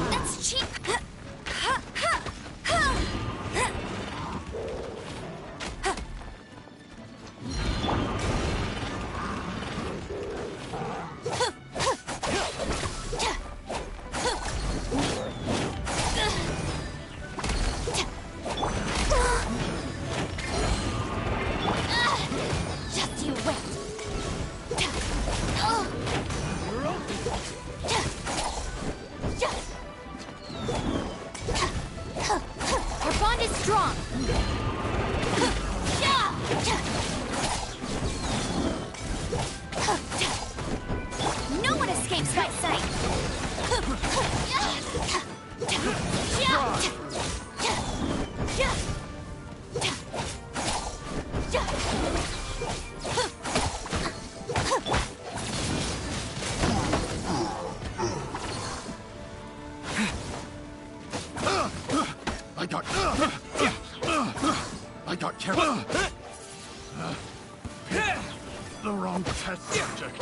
That's cheap. Just you wait. Our bond is strong. No one escapes my sight. I got careful. The wrong test subject.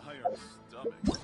Iron stomachs.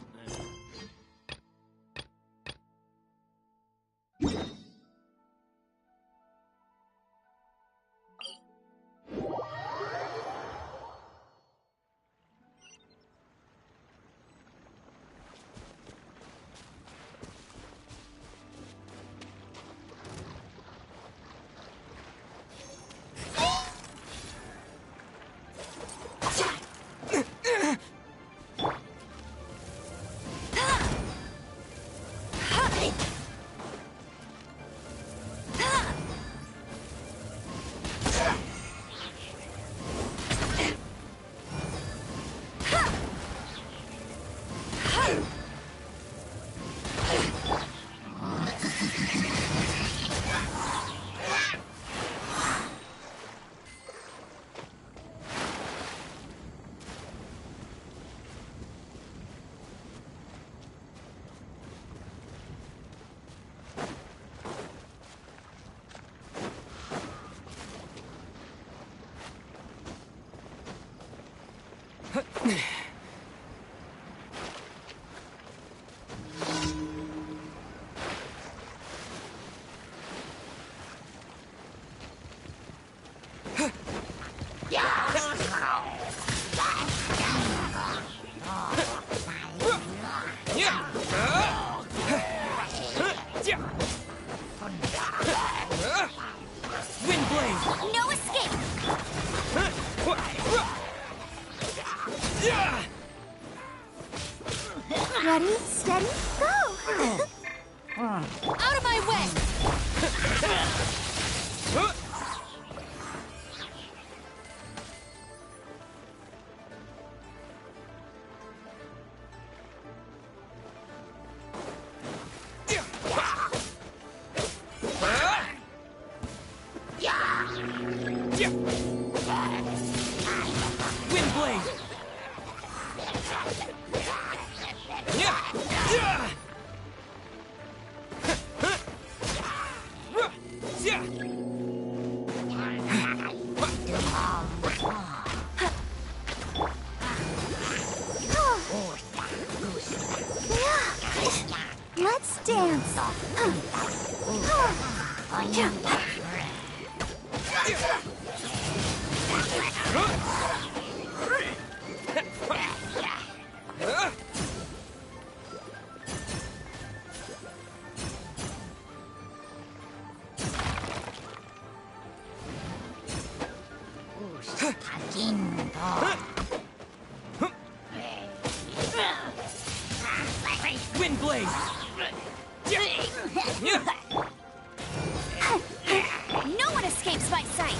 No escape! Ready, steady, go! Out of my way! Let's dance. Wind blade. No one escapes my sight!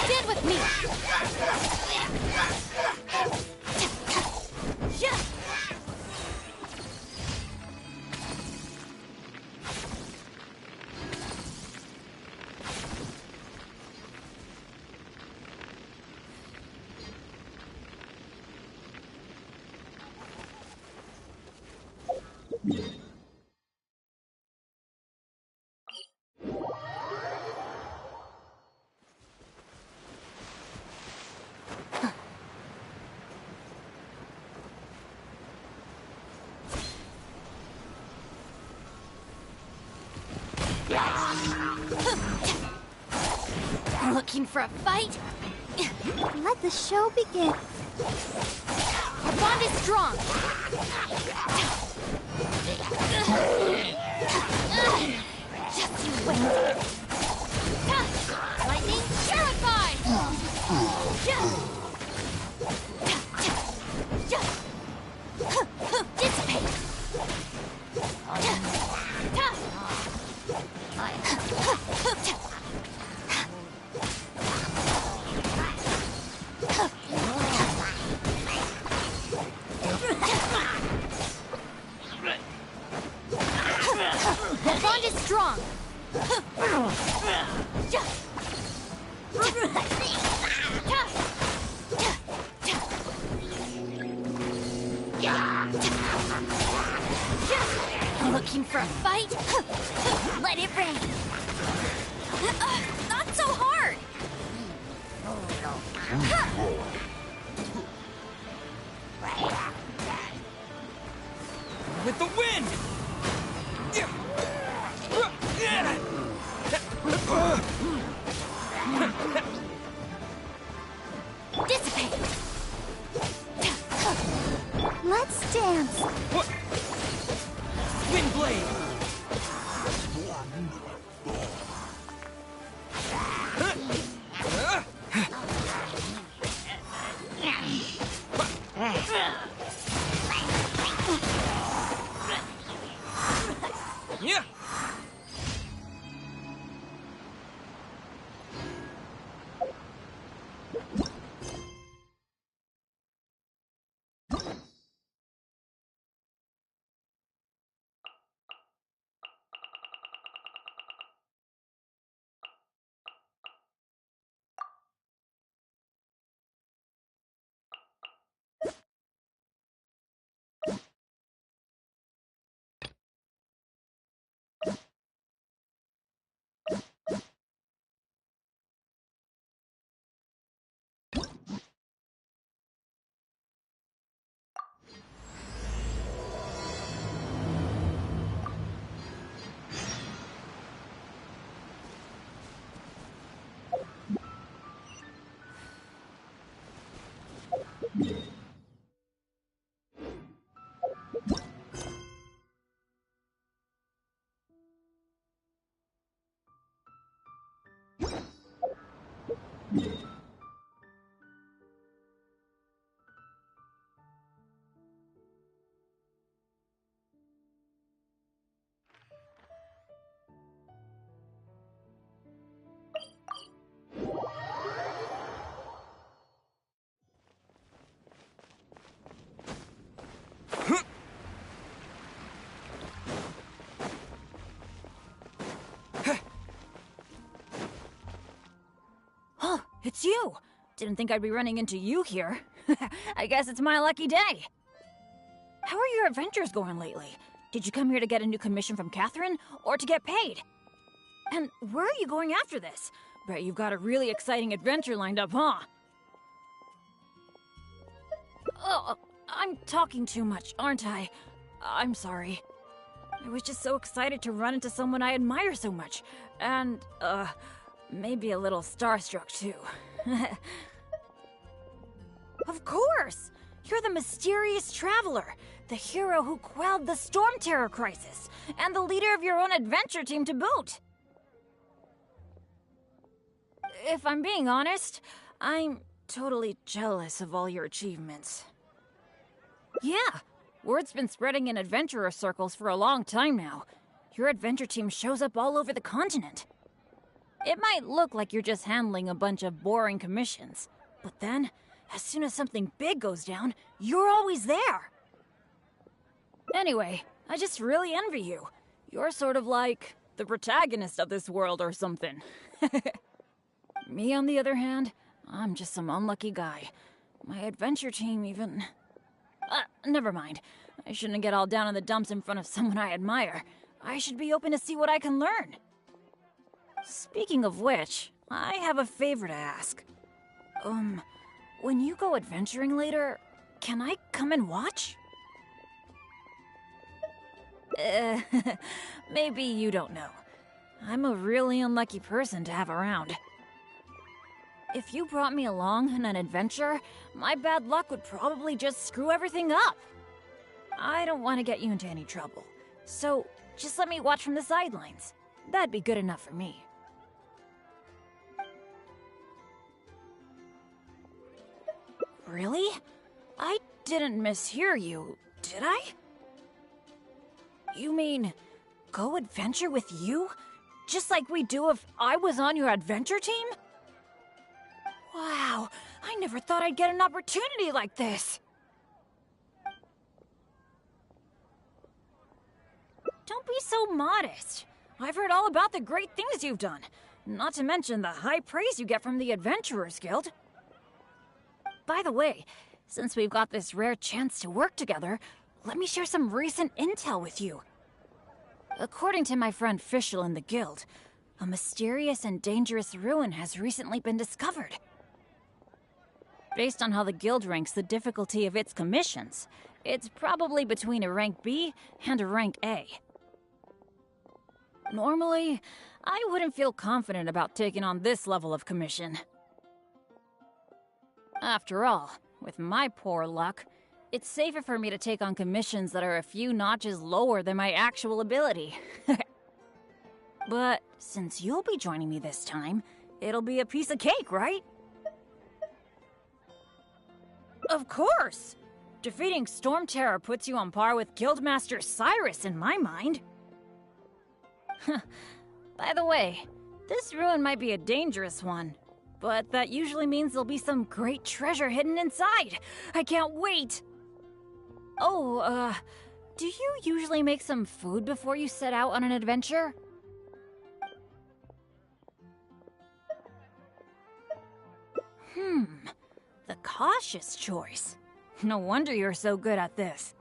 Stand with me! Looking for a fight? Let the show begin. Our bond is strong! Just you wait! Lightning terrified! Dissipate! The bond is strong! Looking for a fight? Let it rain! Not so hard! With the wind! Dissipate! Let's dance. Wind blade! it's you! Didn't think I'd be running into you here. I guess it's my lucky day. How are your adventures going lately? Did you come here to get a new commission from Catherine, or to get paid? And where are you going after this? Bet you've got a really exciting adventure lined up, huh? Oh, I'm talking too much, aren't I? I'm sorry. I was just so excited to run into someone I admire so much. And, maybe a little starstruck, too. Of course! You're the mysterious traveler, the hero who quelled the Storm Terror crisis, and the leader of your own adventure team to boot. If I'm being honest, I'm totally jealous of all your achievements. Yeah, word's been spreading in adventurer circles for a long time now. Your adventure team shows up all over the continent. It might look like you're just handling a bunch of boring commissions, but then, as soon as something big goes down, you're always there. Anyway, I just really envy you. You're sort of like the protagonist of this world or something. Me, on the other hand, I'm just some unlucky guy. My adventure team even... never mind. I shouldn't get all down in the dumps in front of someone I admire. I should be open to see what I can learn. Speaking of which, I have a favor to ask. When you go adventuring later, can I come and watch? Maybe you don't know. I'm a really unlucky person to have around. If you brought me along on an adventure, my bad luck would probably just screw everything up. I don't want to get you into any trouble, so just let me watch from the sidelines. That'd be good enough for me. Really? I didn't mishear you, did I? You mean, go adventure with you? Just like we do if I was on your adventure team? Wow, I never thought I'd get an opportunity like this. Don't be so modest. I've heard all about the great things you've done, not to mention the high praise you get from the Adventurers Guild. By the way, since we've got this rare chance to work together, let me share some recent intel with you. According to my friend Fischl in the Guild, a mysterious and dangerous ruin has recently been discovered. Based on how the Guild ranks the difficulty of its commissions, it's probably between a rank B and a rank A. Normally, I wouldn't feel confident about taking on this level of commission. After all, with my poor luck, it's safer for me to take on commissions that are a few notches lower than my actual ability. But since you'll be joining me this time, it'll be a piece of cake, right? Of course! Defeating Storm Terror puts you on par with Guildmaster Cyrus in my mind. By the way, this ruin might be a dangerous one, but that usually means there'll be some great treasure hidden inside. I can't wait! Oh, do you usually make some food before you set out on an adventure? The cautious choice. No wonder you're so good at this.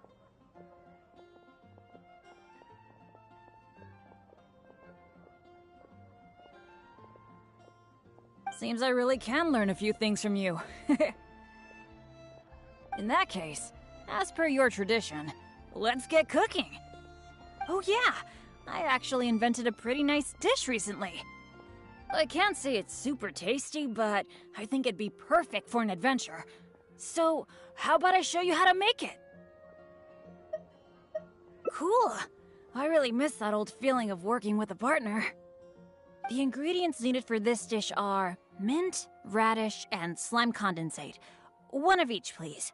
Seems I really can learn a few things from you. In that case, as per your tradition, let's get cooking. Oh yeah, I actually invented a pretty nice dish recently. I can't say it's super tasty, but I think it'd be perfect for an adventure. So, how about I show you how to make it? Cool. I really miss that old feeling of working with a partner. The ingredients needed for this dish are mint, radish, and slime condensate. One of each, please.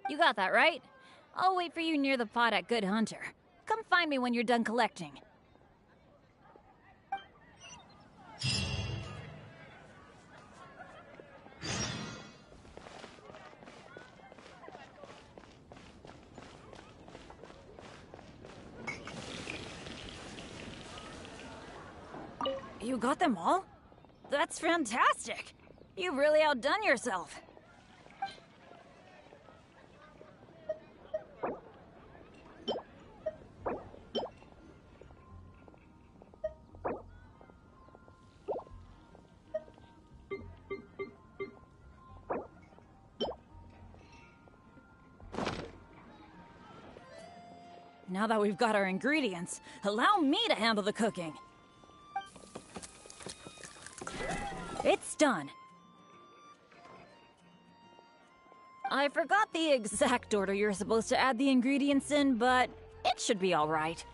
You got that, right? I'll wait for you near the pot at Good Hunter. Come find me when you're done collecting. You got them all? That's fantastic! You really outdone yourself. Now that we've got our ingredients, allow me to handle the cooking. It's done. I forgot the exact order you're supposed to add the ingredients in, but it should be all right.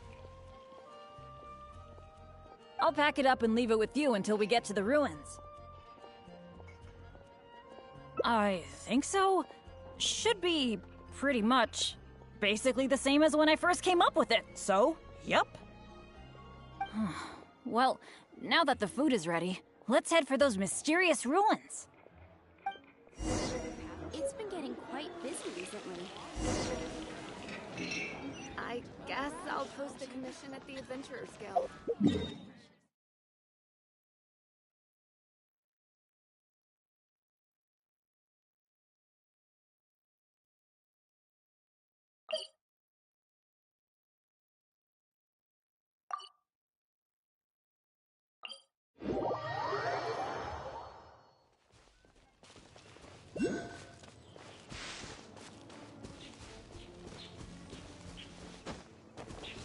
I'll pack it up and leave it with you until we get to the ruins. I think so. Should be pretty much basically the same as when I first came up with it, so, yep. Well, now that the food is ready, let's head for those mysterious ruins. It's been getting quite busy recently. I guess I'll post a commission at the Adventurers Guild.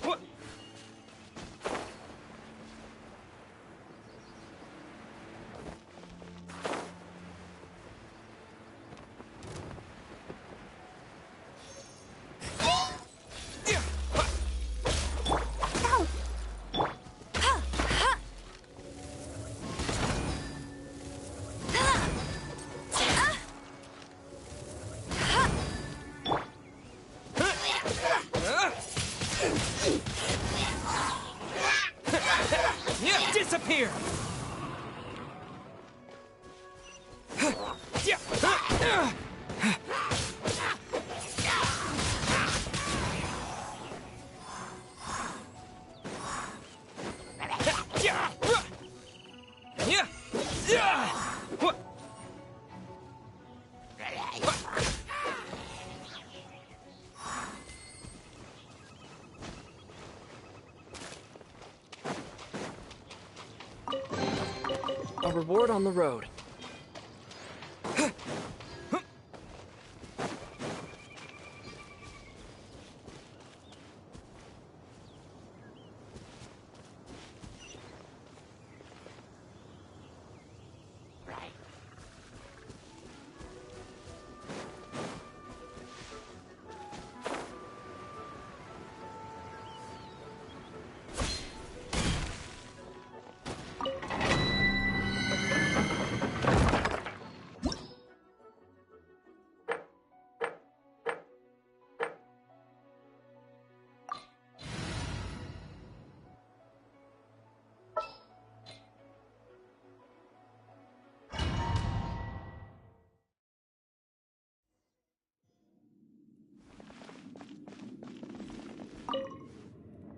What? Disappear! A reward on the road.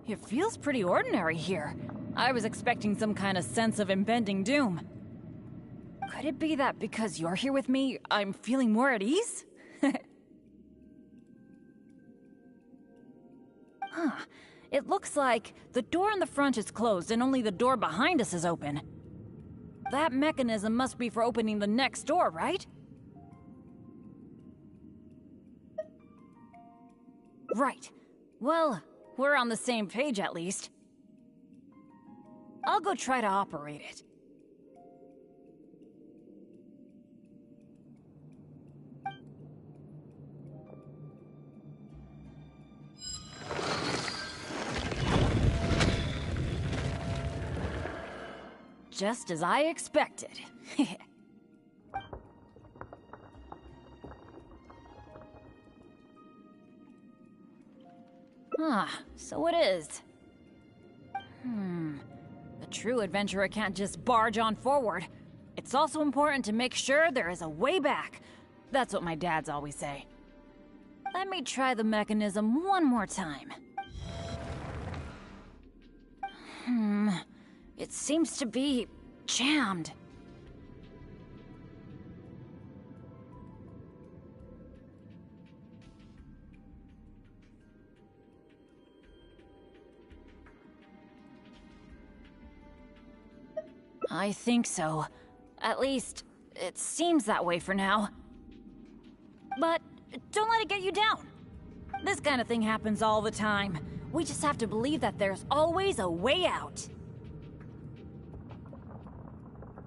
It feels pretty ordinary here. I was expecting some kind of sense of impending doom. Could it be that because you're here with me, I'm feeling more at ease? Huh. It looks like the door in the front is closed and only the door behind us is open. That mechanism must be for opening the next door, right? Right. Well, we're on the same page at least. I'll go try to operate it. Just as I expected. Ah, so it is. A true adventurer can't just barge on forward. It's also important to make sure there is a way back. That's what my dads always say. Let me try the mechanism one more time. It seems to be jammed. I think so. At least, it seems that way for now. But don't let it get you down. This kind of thing happens all the time. We just have to believe that there's always a way out.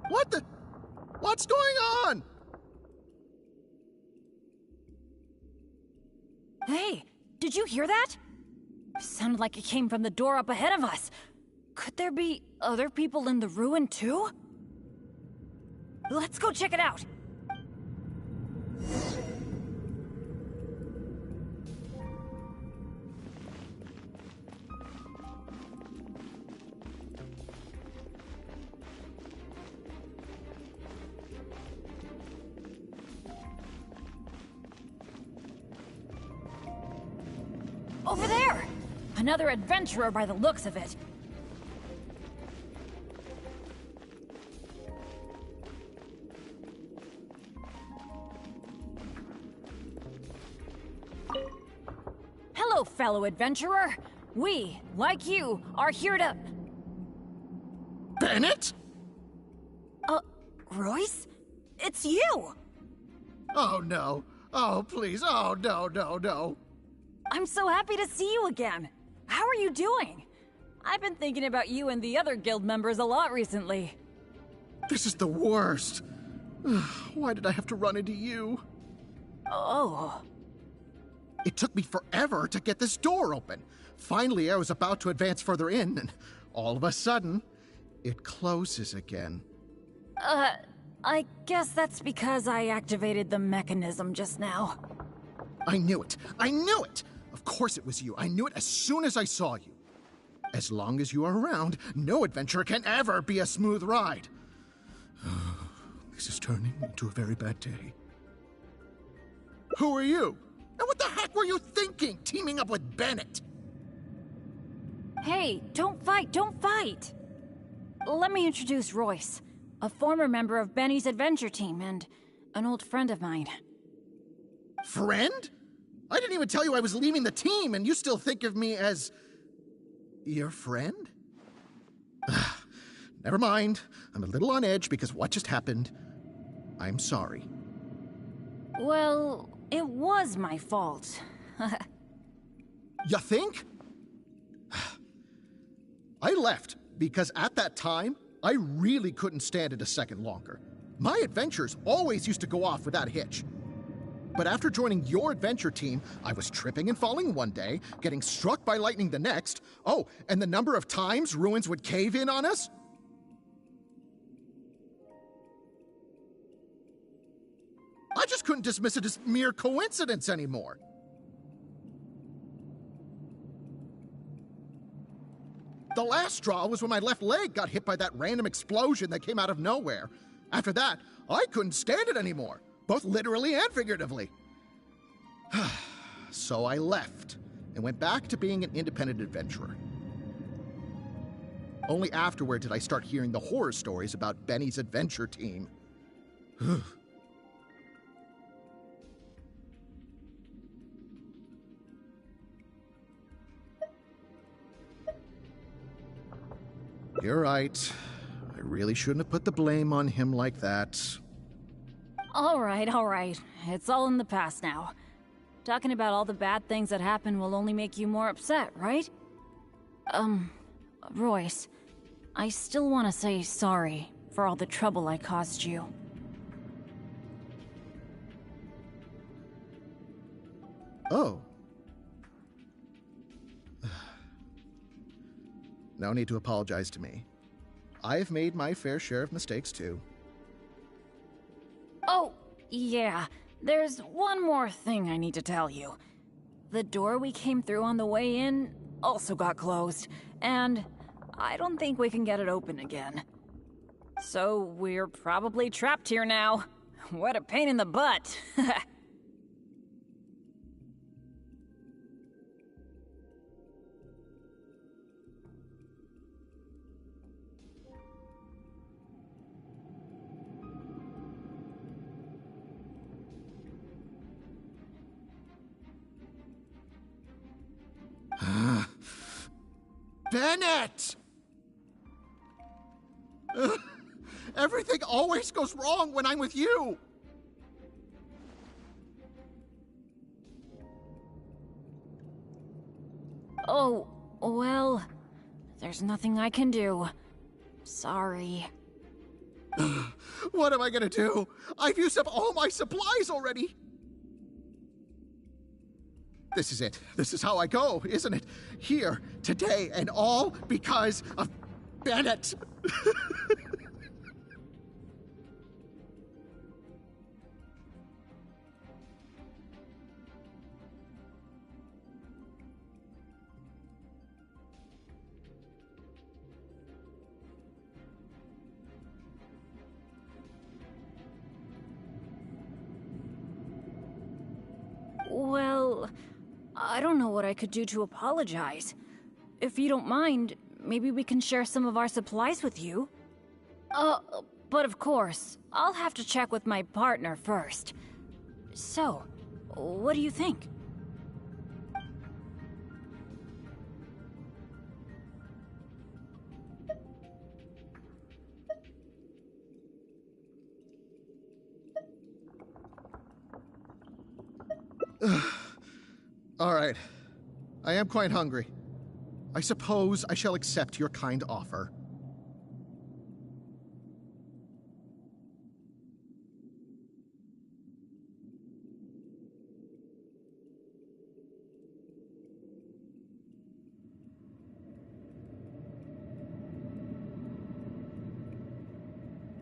What the? What's going on? Hey, did you hear that? Sounded like it came from the door up ahead of us. Could there be other people in the ruin too? Let's go check it out. Over there! Another adventurer by the looks of it. Hello, fellow adventurer. We, like you, are here to... Bennett? Royce? It's you! Oh no. Oh please. Oh no, no, no. I'm so happy to see you again. How are you doing? I've been thinking about you and the other guild members a lot recently. This is the worst. Why did I have to run into you? Oh. It took me forever to get this door open. Finally, I was about to advance further in, and all of a sudden, it closes again. I guess that's because I activated the mechanism just now. I knew it. I knew it! Of course it was you. I knew it as soon as I saw you. As long as you are around, no adventure can ever be a smooth ride. This is turning into a very bad day. Who are you? And what the heck were you thinking, teaming up with Bennett? Hey, don't fight, don't fight! Let me introduce Royce, a former member of Benny's adventure team and an old friend of mine. Friend? I didn't even tell you I was leaving the team, and you still think of me as... your friend? Never mind. I'm a little on edge because what just happened. I'm sorry. Well, it was my fault. You think? I left because at that time, I really couldn't stand it a second longer. My adventures always used to go off without a hitch. But after joining your adventure team, I was tripping and falling one day, getting struck by lightning the next. Oh, and the number of times ruins would cave in on us? I just couldn't dismiss it as mere coincidence anymore. The last straw was when my left leg got hit by that random explosion that came out of nowhere. After that, I couldn't stand it anymore, both literally and figuratively. So I left and went back to being an independent adventurer. Only afterward did I start hearing the horror stories about Benny's adventure team. You're right. I really shouldn't have put the blame on him like that. All right. It's all in the past now. Talking about all the bad things that happened will only make you more upset, right? Royce, I still want to say sorry for all the trouble I caused you. Oh. No need to apologize to me. I've made my fair share of mistakes, too. Oh, yeah. There's one more thing I need to tell you. The door we came through on the way in also got closed, and I don't think we can get it open again. So we're probably trapped here now. What a pain in the butt. Bennett! Everything always goes wrong when I'm with you. Oh, well, there's nothing I can do. Sorry. What am I gonna do? I've used up all my supplies already. This is it. This is how I go, isn't it? Here, today, and all because of Bennett. Well, I don't know what I could do to apologize. If you don't mind, maybe we can share some of our supplies with you. But of course, I'll have to check with my partner first. So, what do you think? All right. I am quite hungry. I suppose I shall accept your kind offer.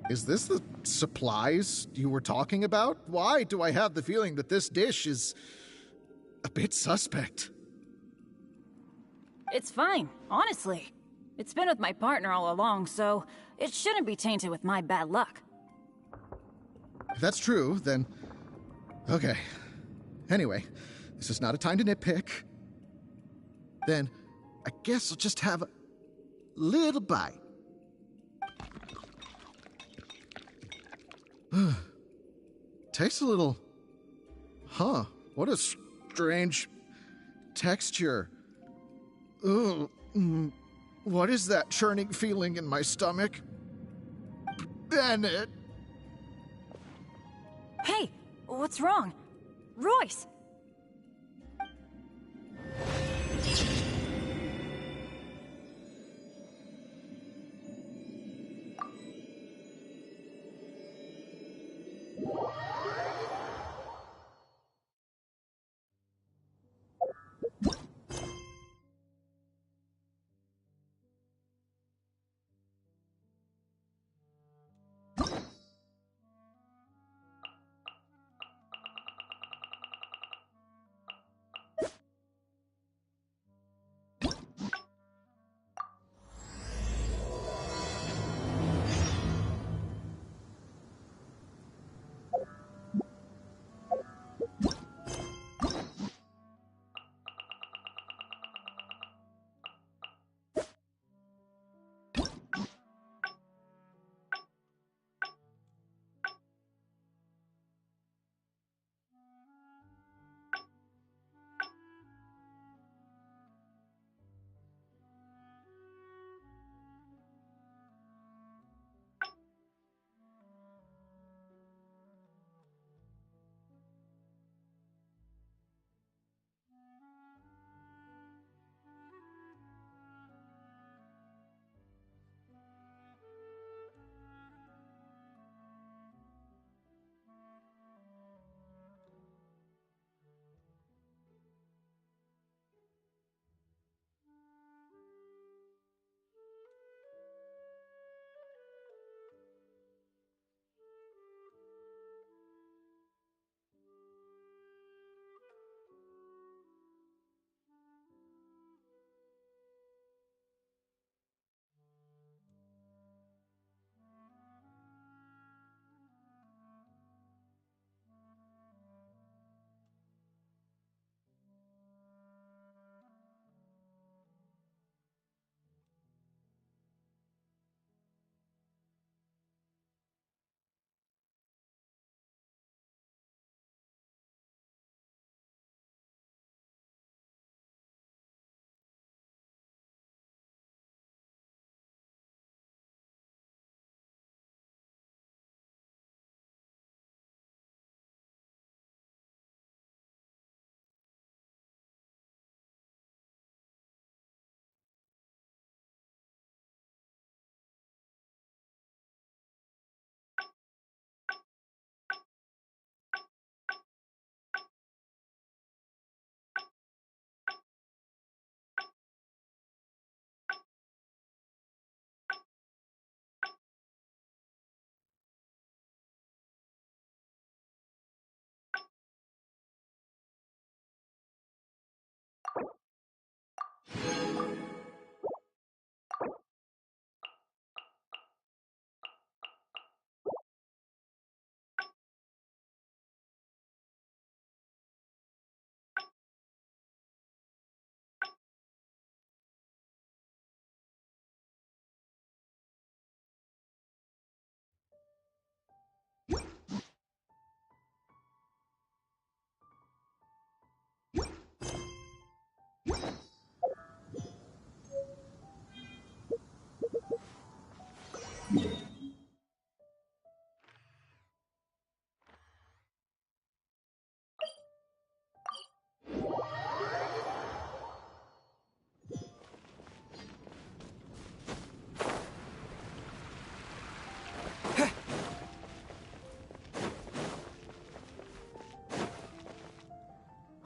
Is this the supplies you were talking about? Why do I have the feeling that this dish is a bit suspect? It's fine, honestly. It's been with my partner all along, so it shouldn't be tainted with my bad luck. If that's true, then... okay. Anyway, this is not a time to nitpick. Then, I guess I'll just have a little bite. Tastes a little... huh. What a strange texture. Ugh. What is that churning feeling in my stomach? Bennett! Hey, what's wrong? Royce!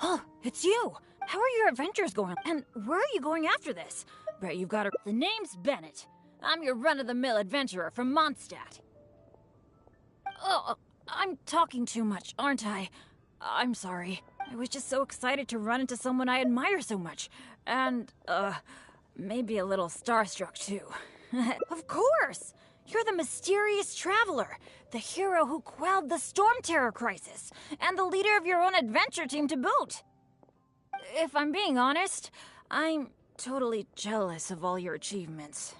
Oh, it's you! How are your adventures going? And where are you going after this? Bet you've got a— The name's Bennett. I'm your run-of-the-mill adventurer from Mondstadt. Oh, I'm talking too much, aren't I? I'm sorry. I was just so excited to run into someone I admire so much. And, maybe a little starstruck, too. Of course! You're the mysterious traveler, the hero who quelled the Storm Terror crisis, and the leader of your own adventure team to boot. If I'm being honest, I'm totally jealous of all your achievements.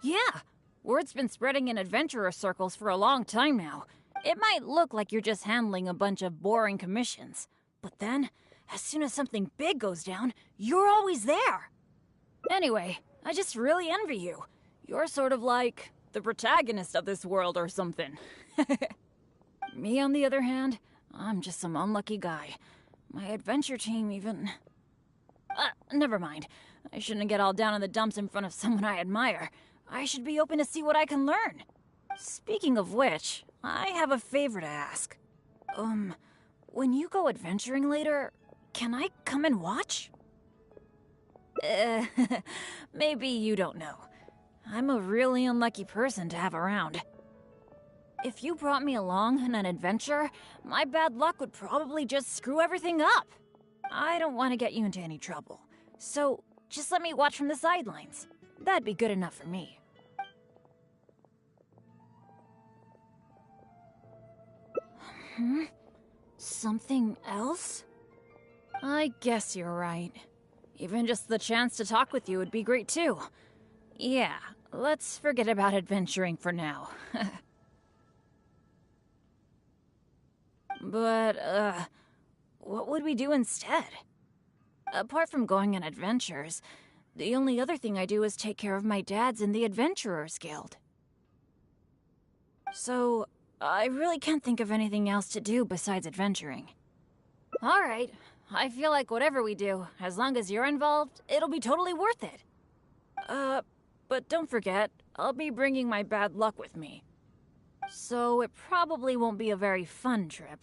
Yeah, word's been spreading in adventurer circles for a long time now. It might look like you're just handling a bunch of boring commissions, but then, as soon as something big goes down, you're always there. Anyway, I just really envy you. You're sort of like the protagonist of this world or something. Me, on the other hand, I'm just some unlucky guy. My adventure team even... never mind. I shouldn't get all down in the dumps in front of someone I admire. I should be open to see what I can learn. Speaking of which, I have a favor to ask. When you go adventuring later, can I come and watch? Maybe you don't know. I'm a really unlucky person to have around. If you brought me along on an adventure, my bad luck would probably just screw everything up. I don't want to get you into any trouble, so just let me watch from the sidelines. That'd be good enough for me. Something else? I guess you're right. Even just the chance to talk with you would be great too. Yeah, let's forget about adventuring for now. But, what would we do instead? Apart from going on adventures, the only other thing I do is take care of my dad's in the Adventurers Guild. So, I really can't think of anything else to do besides adventuring. Alright, I feel like whatever we do, as long as you're involved, it'll be totally worth it. But don't forget, I'll be bringing my bad luck with me. So it probably won't be a very fun trip.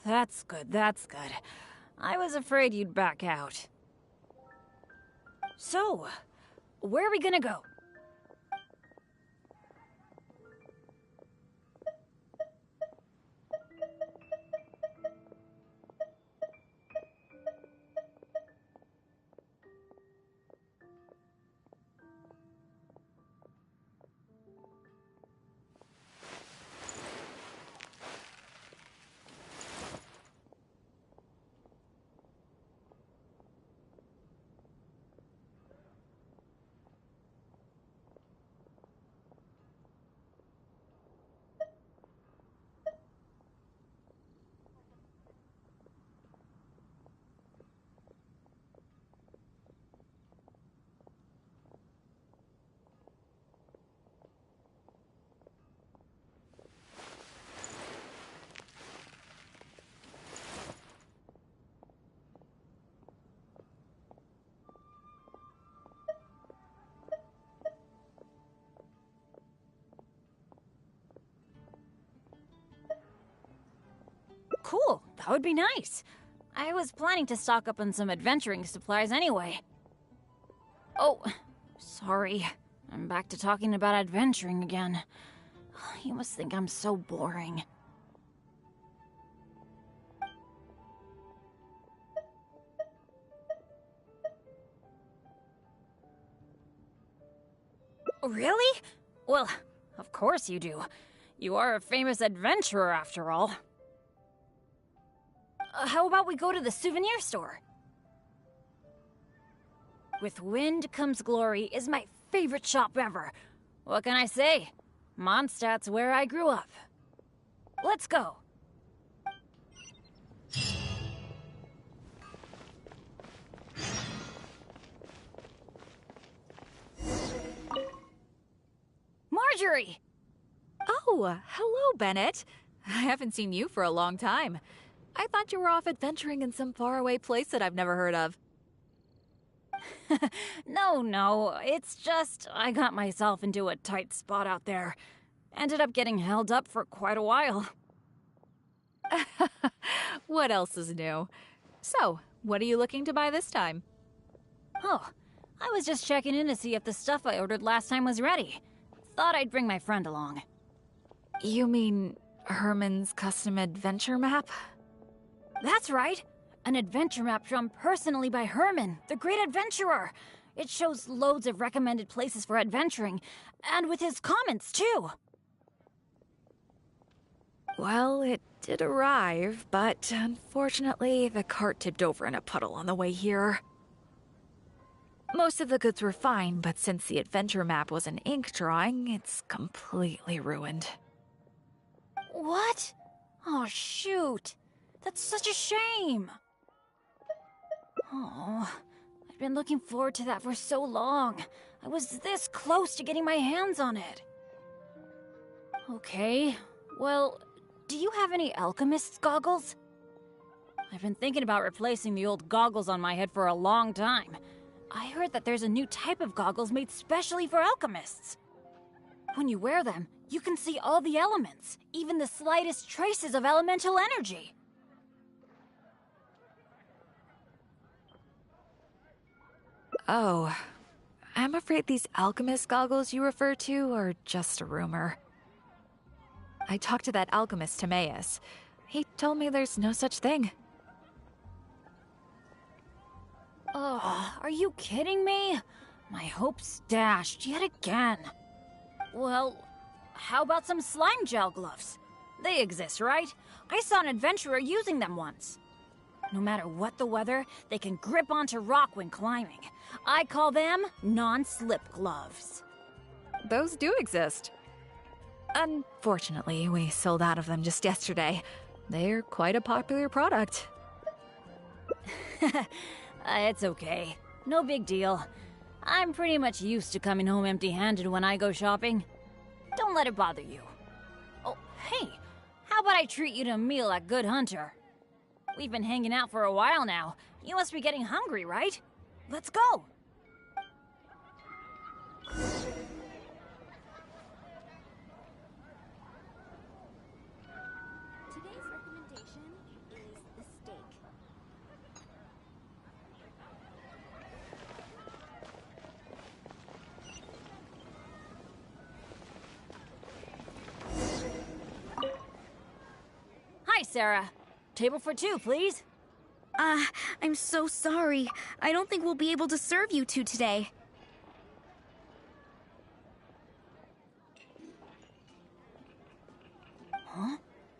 That's good, that's good. I was afraid you'd back out. So, where are we gonna go? Cool, that would be nice. I was planning to stock up on some adventuring supplies anyway. Oh, sorry. I'm back to talking about adventuring again. You must think I'm so boring. Really? Well, of course you do. You are a famous adventurer after all. How about we go to the souvenir store? With Wind Comes Glory is my favorite shop ever. What can I say? Mondstadt's where I grew up. Let's go. Marjorie! Oh, hello, Bennett. I haven't seen you for a long time. I thought you were off adventuring in some faraway place that I've never heard of. No, it's just I got myself into a tight spot out there. Ended up getting held up for quite a while. What else is new? So, what are you looking to buy this time? Oh, I was just checking in to see if the stuff I ordered last time was ready. Thought I'd bring my friend along. You mean Herman's custom adventure map? That's right! An adventure map drawn personally by Herman, the great adventurer. It shows loads of recommended places for adventuring, and with his comments, too. Well, it did arrive, but unfortunately, the cart tipped over in a puddle on the way here. Most of the goods were fine, but since the adventure map was an ink drawing, it's completely ruined. What? Oh, shoot. That's such a shame. Oh, I've been looking forward to that for so long. I was this close to getting my hands on it. Okay, well, do you have any alchemist's goggles? I've been thinking about replacing the old goggles on my head for a long time. I heard that there's a new type of goggles made specially for alchemists. When you wear them, you can see all the elements, even the slightest traces of elemental energy. Oh, I'm afraid these alchemist goggles you refer to are just a rumor. I talked to that alchemist, Timaeus. He told me there's no such thing. Oh, are you kidding me? My hopes dashed yet again. Well, how about some slime gel gloves? They exist, right? I saw an adventurer using them once. No matter what the weather, they can grip onto rock when climbing. I call them non-slip gloves. Those do exist. Unfortunately, we sold out of them just yesterday. They're quite a popular product. It's okay. No big deal. I'm pretty much used to coming home empty-handed when I go shopping. Don't let it bother you. Oh, hey, how about I treat you to a meal at Good Hunter? We've been hanging out for a while now. You must be getting hungry, right? Let's go! Today's recommendation is the steak. Hi, Sarah. Table for two, please. I'm so sorry. I don't think we'll be able to serve you two today. Huh?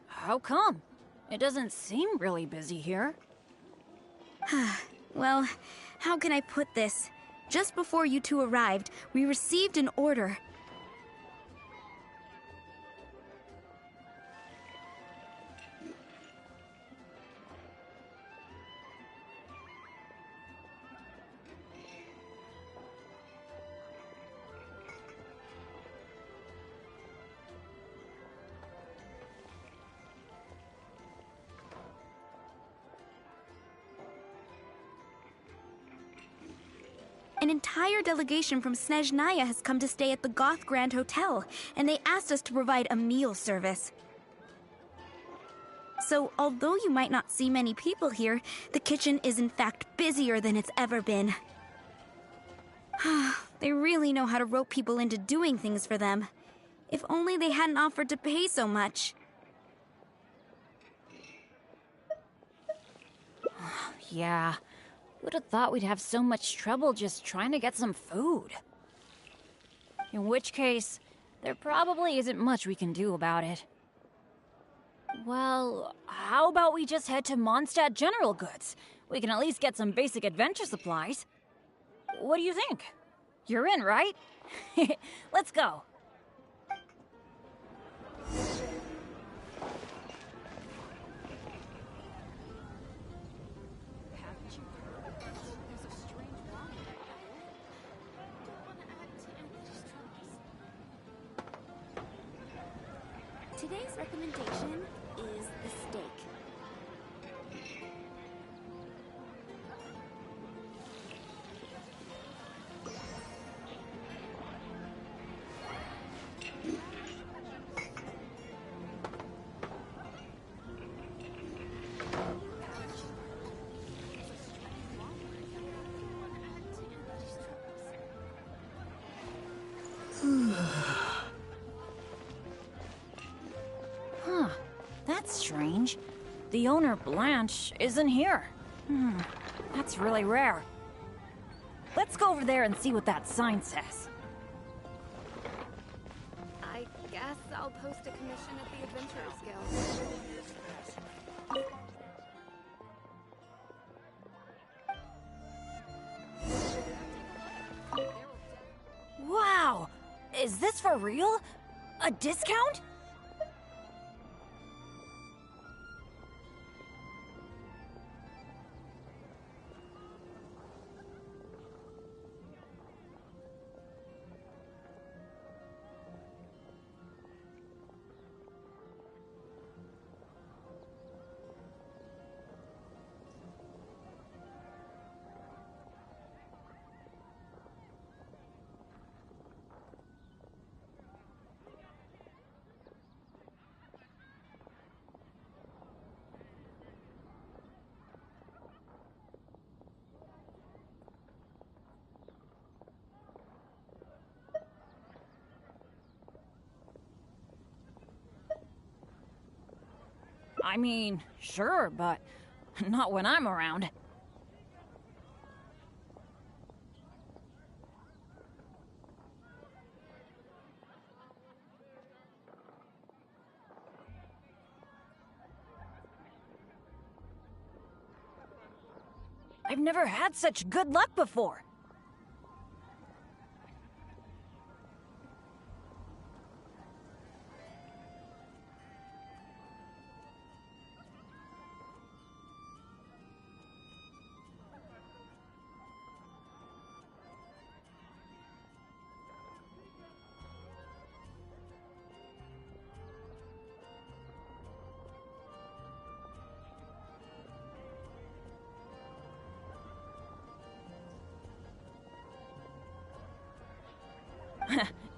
How come? It doesn't seem really busy here. Well, how can I put this? Just before you two arrived, we received an order. An entire delegation from Snezhnaya has come to stay at the Goth Grand Hotel, and they asked us to provide a meal service. So, although you might not see many people here, the kitchen is in fact busier than it's ever been. They really know how to rope people into doing things for them. If only they hadn't offered to pay so much. Yeah. Who'd have thought we'd have so much trouble just trying to get some food? In which case, there probably isn't much we can do about it. Well, how about we just head to Mondstadt General Goods? We can at least get some basic adventure supplies. What do you think? You're in, right? Let's go. Today's recommendation is the steak. Huh. That's strange. The owner, Blanche, isn't here. That's really rare. Let's go over there and see what that sign says. I guess I'll post a commission at the Adventurers Guild. Wow! Is this for real? A discount? I mean, sure, but not when I'm around. I've never had such good luck before.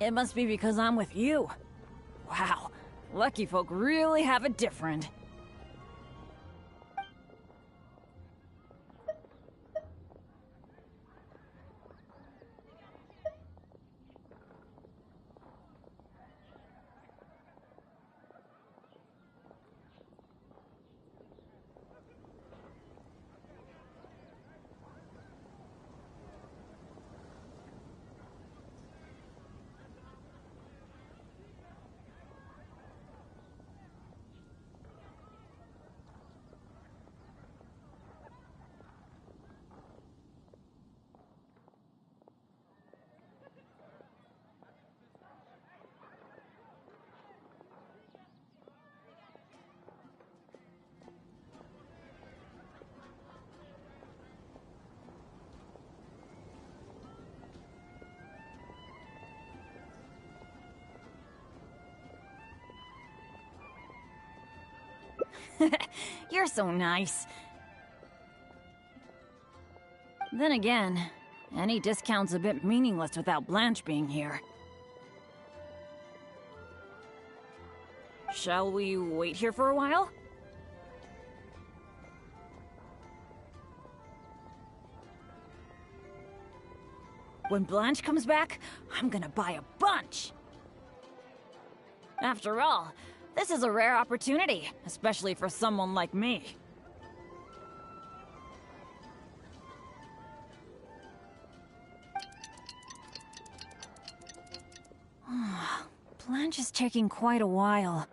It must be because I'm with you. Wow, lucky folk really have it different. You're so nice. Then again, any discount's a bit meaningless without Blanche being here. Shall we wait here for a while? When Blanche comes back, I'm gonna buy a bunch! After all, this is a rare opportunity, especially for someone like me. Blanche is taking quite a while.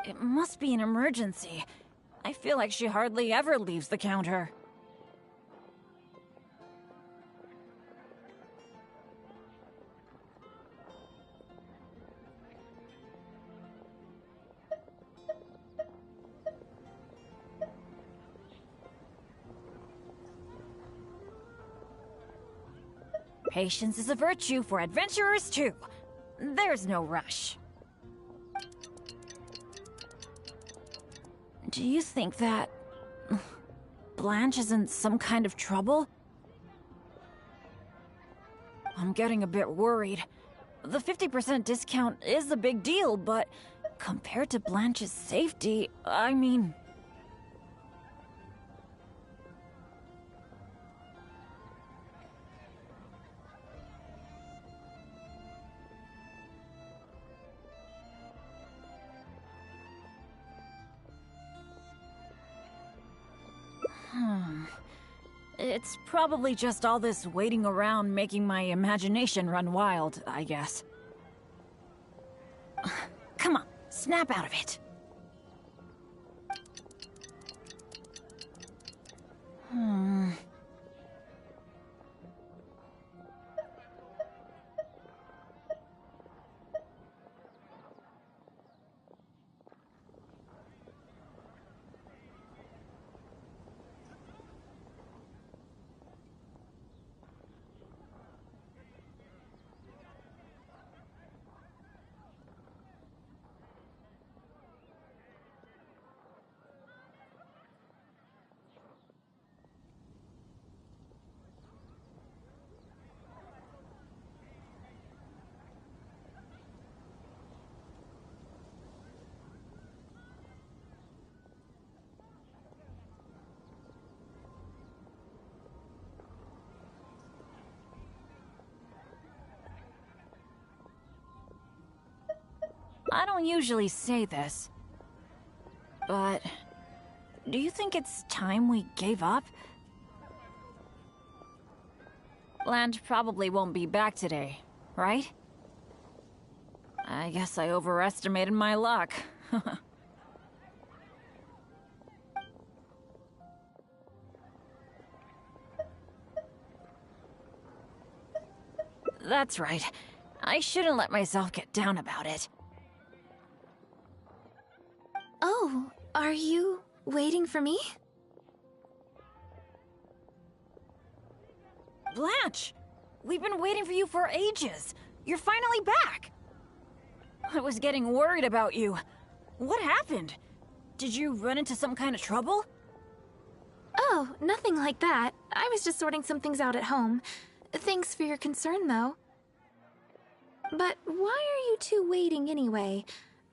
It must be an emergency. I feel like she hardly ever leaves the counter. Patience is a virtue for adventurers too. There's no rush. Do you think that Blanche is in some kind of trouble? I'm getting a bit worried. The 50% discount is a big deal, but compared to Blanche's safety, I mean... It's probably just all this waiting around making my imagination run wild, I guess. Come on, snap out of it. I don't usually say this, but do you think it's time we gave up? Blanche probably won't be back today, right? I guess I overestimated my luck. That's right. I shouldn't let myself get down about it. Oh, are you waiting for me? Blanche! We've been waiting for you for ages. You're finally back. I was getting worried about you. What happened? Did you run into some kind of trouble? Oh, nothing like that. I was just sorting some things out at home. Thanks for your concern, though. But why are you two waiting anyway?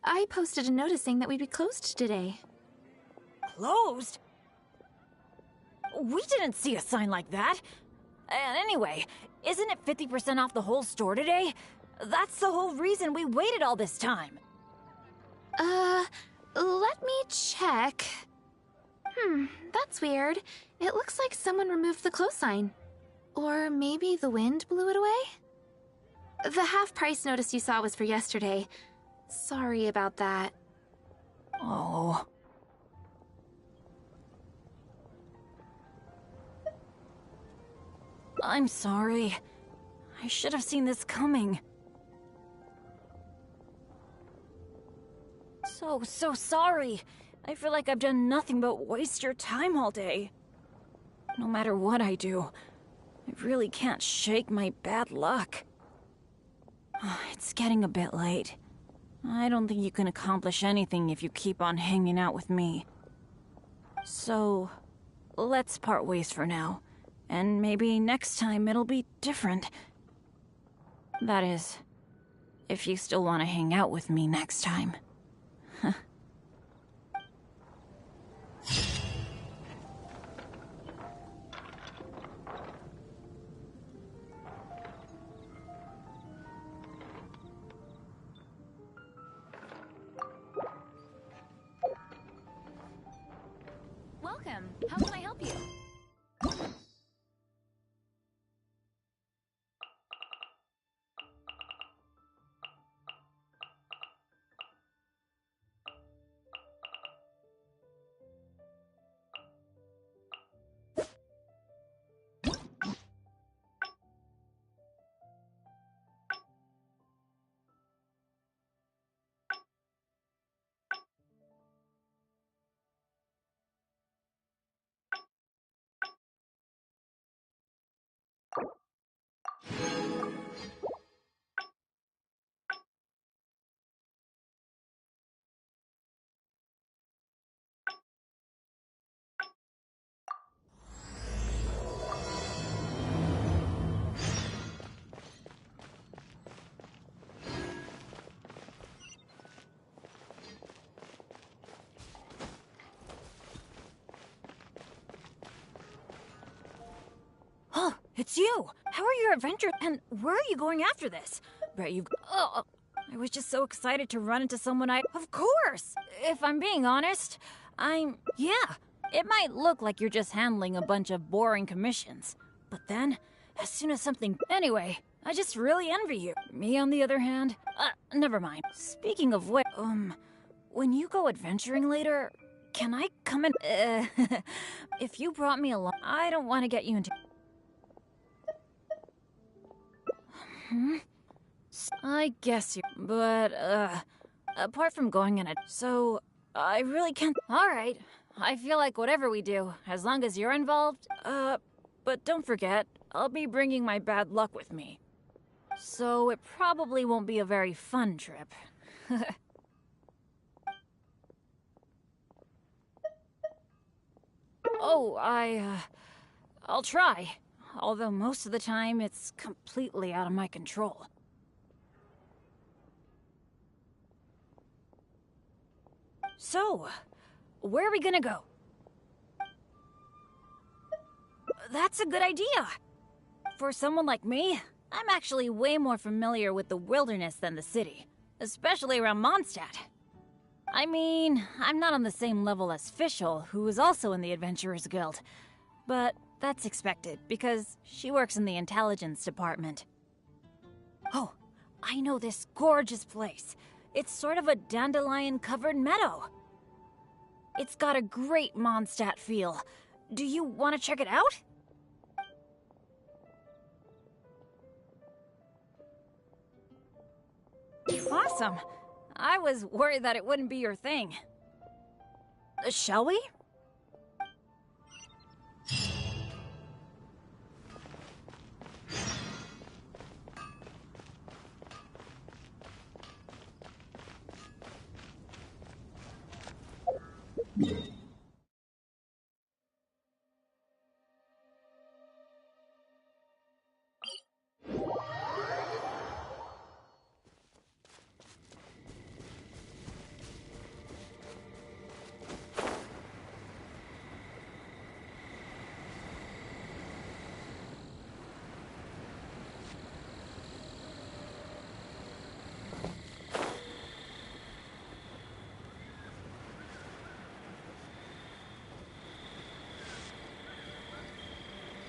I posted a notice saying that we'd be closed today. Closed? We didn't see a sign like that. And anyway, isn't it 50% off the whole store today? That's the whole reason we waited all this time. Let me check. That's weird. It looks like someone removed the close sign. Or maybe the wind blew it away? The half-price notice you saw was for yesterday. Sorry about that. Oh. I'm sorry. I should have seen this coming. so sorry. I feel like I've done nothing but waste your time all day. No matter what I do, I really can't shake my bad luck. It's getting a bit late. I don't think you can accomplish anything if you keep on hanging out with me. So, let's part ways for now. And maybe next time it'll be different. That is, if you still want to hang out with me next time. Welcome. How can I help you? Oh, it's you! How are your adventures, and where are you going after this? Bet you've... Oh, I was just so excited to run into someone I... Of course! If I'm being honest, Yeah, it might look like you're just handling a bunch of boring commissions. But then, as soon as something... Anyway, I just really envy you. Me, on the other hand... never mind. Speaking of which, when you go adventuring later, can I come in... if you brought me along, I don't want to get you into... I guess you... But, apart from going in it, so... I really can't... Alright, I feel like whatever we do, as long as you're involved, but don't forget, I'll be bringing my bad luck with me. So it probably won't be a very fun trip. Oh, I'll try. Although most of the time, it's completely out of my control. So, where are we gonna go? That's a good idea! For someone like me, I'm actually way more familiar with the wilderness than the city. Especially around Mondstadt. I mean, I'm not on the same level as Fischl, who is also in the Adventurers Guild. But that's expected, because she works in the intelligence department. Oh, I know this gorgeous place. It's sort of a dandelion-covered meadow. It's got a great Mondstadt feel. Do you want to check it out? Awesome. I was worried that it wouldn't be your thing. Shall we?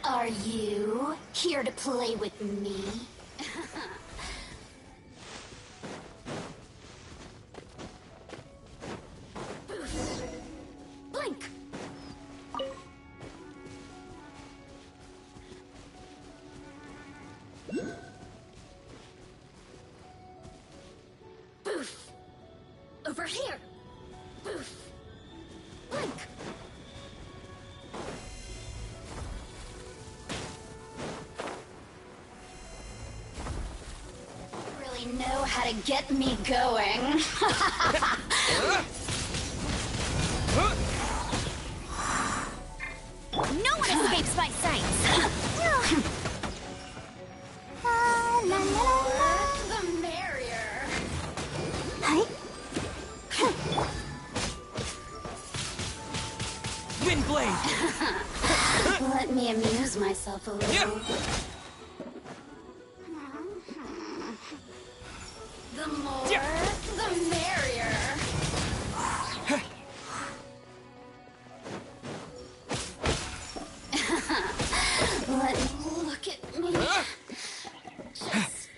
Are you here to play with me? Blink! Boof! Over here! know how to get me going. No one escapes my sight! The merrier. Windblade! Let me amuse myself a little. The more, the merrier. Let me look at me. Just...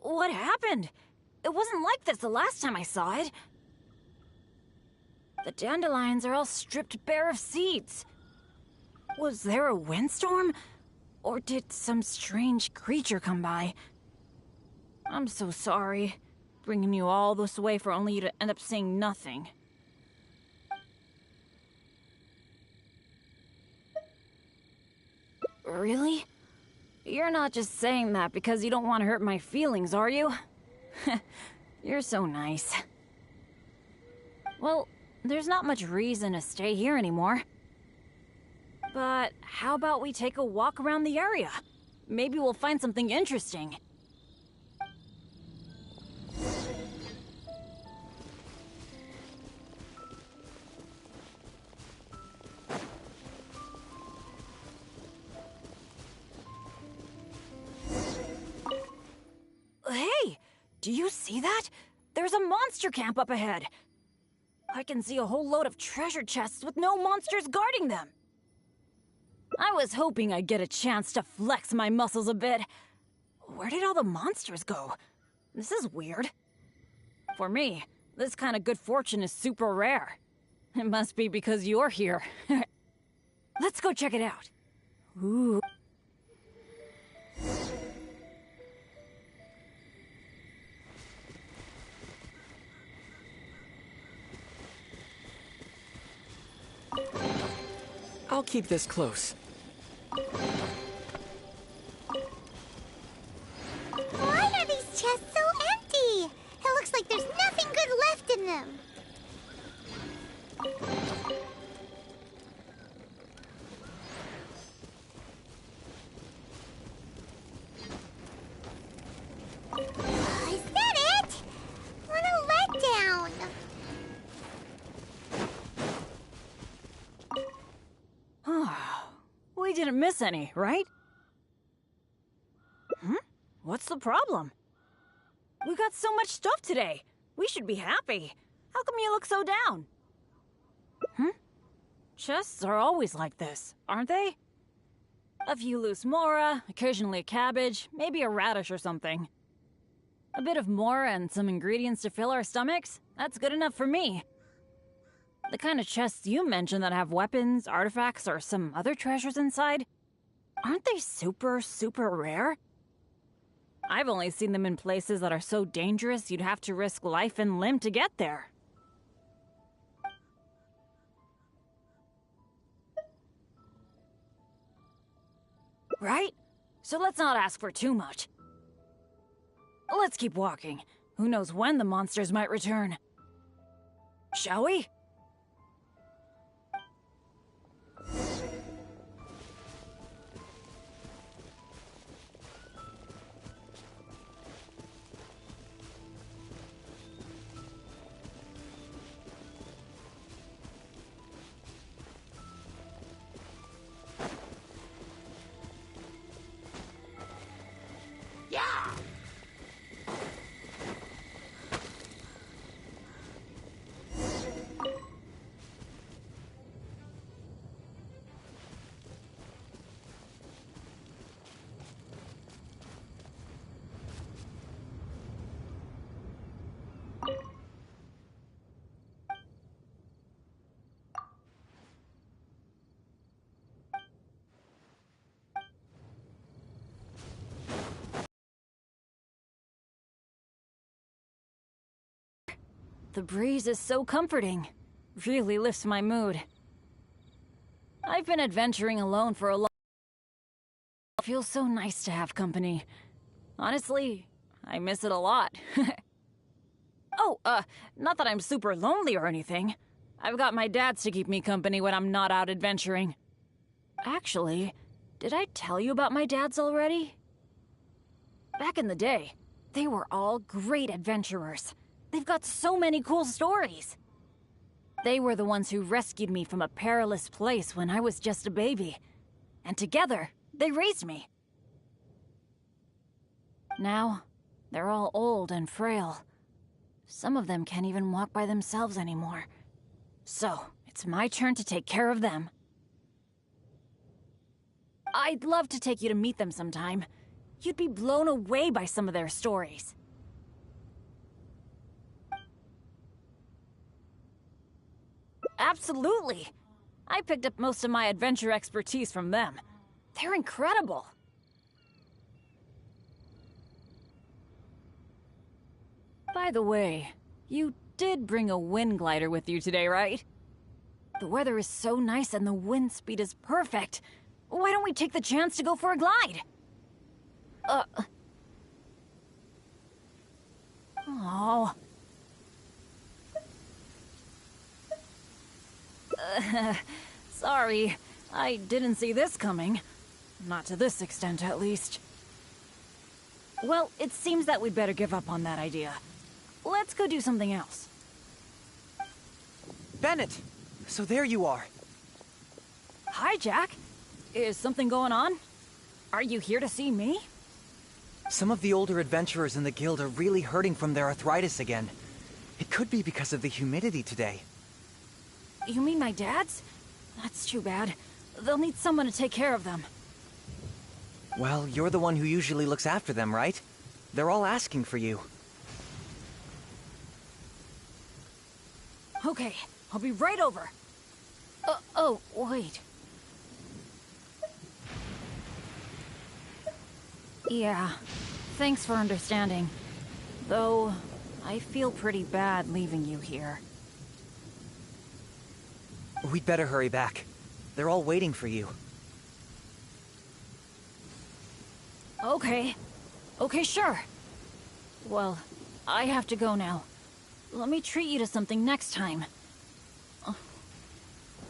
What happened? It wasn't like this the last time I saw it. The dandelions are all stripped bare of seeds. Was there a windstorm? Or did some strange creature come by? I'm so sorry, bringing you all this way for only you to end up seeing nothing. Really? You're not just saying that because you don't want to hurt my feelings, are you? You're so nice. Well, there's not much reason to stay here anymore. But how about we take a walk around the area? Maybe we'll find something interesting. Hey! Do you see that? There's a monster camp up ahead! I can see a whole load of treasure chests with no monsters guarding them! I was hoping I'd get a chance to flex my muscles a bit. Where did all the monsters go? This is weird. For me, this kind of good fortune is super rare. It must be because you're here. Let's go check it out. Ooh. I'll keep this close. Why are these chests so empty? It looks like there's nothing good left in them. Is that it? What a letdown. We didn't miss any, right? What's the problem? We got so much stuff today. We should be happy. How come you look so down? Chests are always like this, aren't they? A few loose mora, occasionally a cabbage, maybe a radish or something. A bit of mora and some ingredients to fill our stomachs? That's good enough for me. The kind of chests you mentioned that have weapons, artifacts, or some other treasures inside, aren't they super, super rare? I've only seen them in places that are so dangerous you'd have to risk life and limb to get there. Right? So let's not ask for too much. Let's keep walking. Who knows when the monsters might return. Shall we? The breeze is so comforting. Really lifts my mood. I've been adventuring alone for a long time. It feels so nice to have company. Honestly, I miss it a lot. Oh, not that I'm super lonely or anything. I've got my dads to keep me company when I'm not out adventuring. Actually, did I tell you about my dads already? Back in the day, they were all great adventurers. They've got so many cool stories. They were the ones who rescued me from a perilous place when I was just a baby. And together, they raised me. Now, they're all old and frail. Some of them can't even walk by themselves anymore. So, it's my turn to take care of them. I'd love to take you to meet them sometime. You'd be blown away by some of their stories. Absolutely! I picked up most of my adventure expertise from them. They're incredible! By the way, you did bring a wind glider with you today, right? The weather is so nice and the wind speed is perfect. Why don't we take the chance to go for a glide? Oh. Sorry. I didn't see this coming. Not to this extent, at least. Well, it seems that we'd better give up on that idea. Let's go do something else. Bennett! So there you are. Hi, Jack. Is something going on? Are you here to see me? Some of the older adventurers in the guild are really hurting from their arthritis again. It could be because of the humidity today. You mean my dad's? That's too bad. They'll need someone to take care of them. Well, you're the one who usually looks after them, right? They're all asking for you. Okay, I'll be right over. Oh, wait. Yeah, thanks for understanding. Though, I feel pretty bad leaving you here. We'd better hurry back. They're all waiting for you. Okay. Okay, sure. Well, I have to go now. Let me treat you to something next time.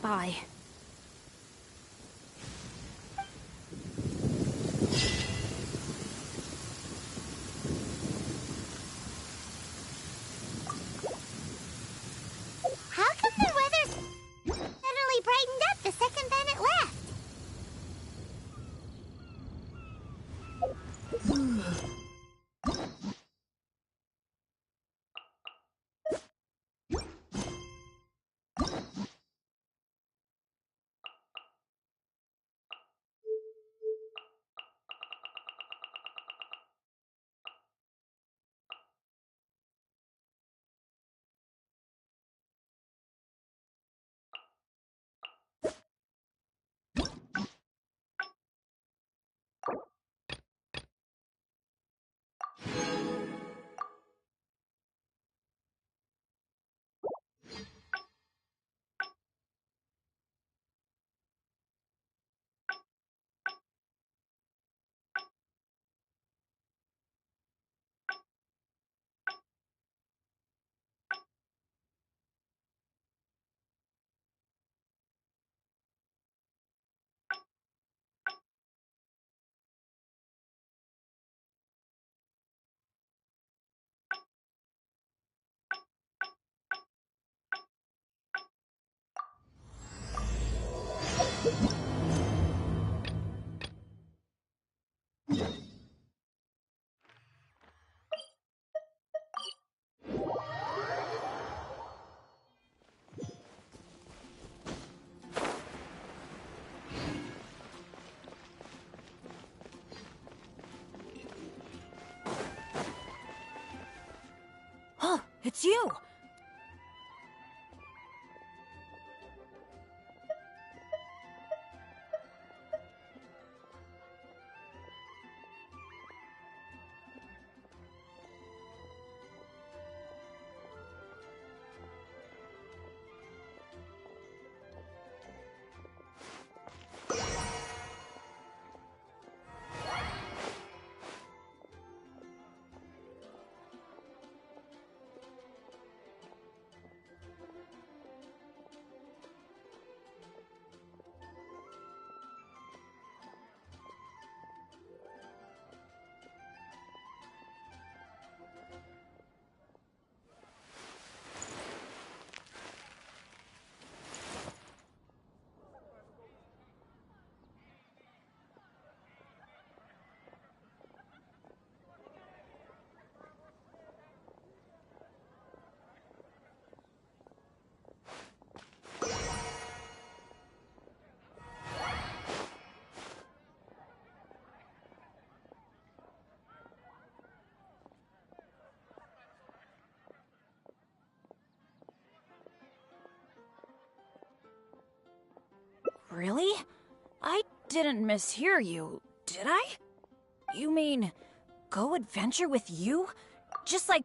Bye. How come the weather suddenly brightened up the second Bennett left? Oh, it's you! Really? I didn't mishear you, did I? You mean, go adventure with you? Just like...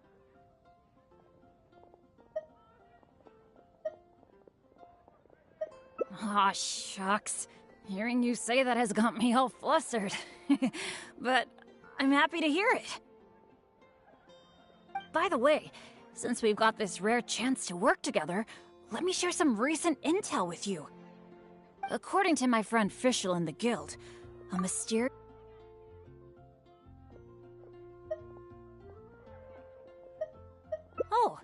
Aw, shucks. Hearing you say that has got me all flustered. But I'm happy to hear it. By the way, since we've got this rare chance to work together, let me share some recent intel with you. According to my friend Fischl in the guild, a mysterious... Oh,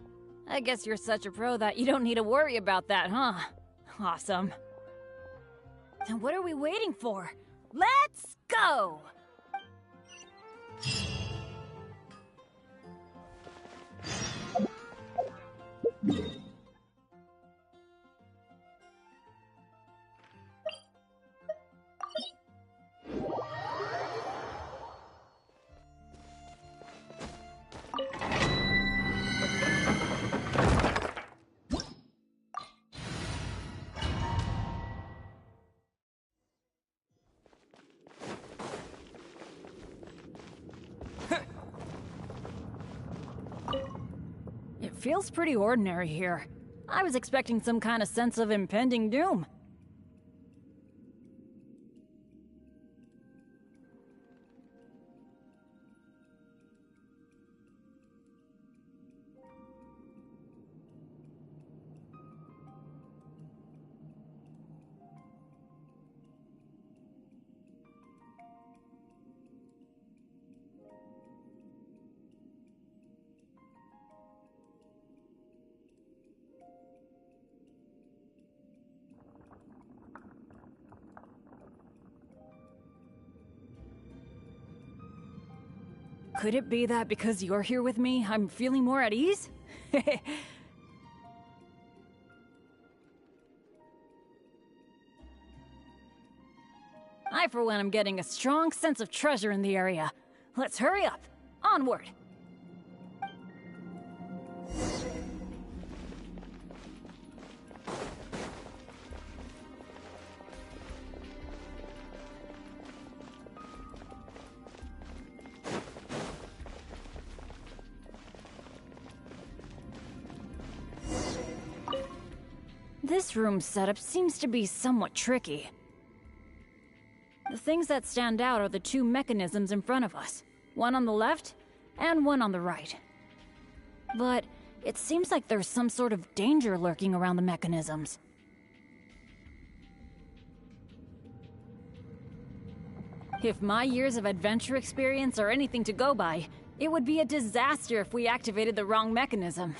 I guess you're such a pro that you don't need to worry about that, huh? Awesome. Then what are we waiting for? Let's go! It feels pretty ordinary here. I was expecting some kind of sense of impending doom. Could it be that because you're here with me, I'm feeling more at ease? I, for one, am getting a strong sense of treasure in the area. Let's hurry up. Onward. This room's setup seems to be somewhat tricky. The things that stand out are the two mechanisms in front of us. One on the left, and one on the right. But it seems like there's some sort of danger lurking around the mechanisms. If my years of adventure experience are anything to go by, it would be a disaster if we activated the wrong mechanism.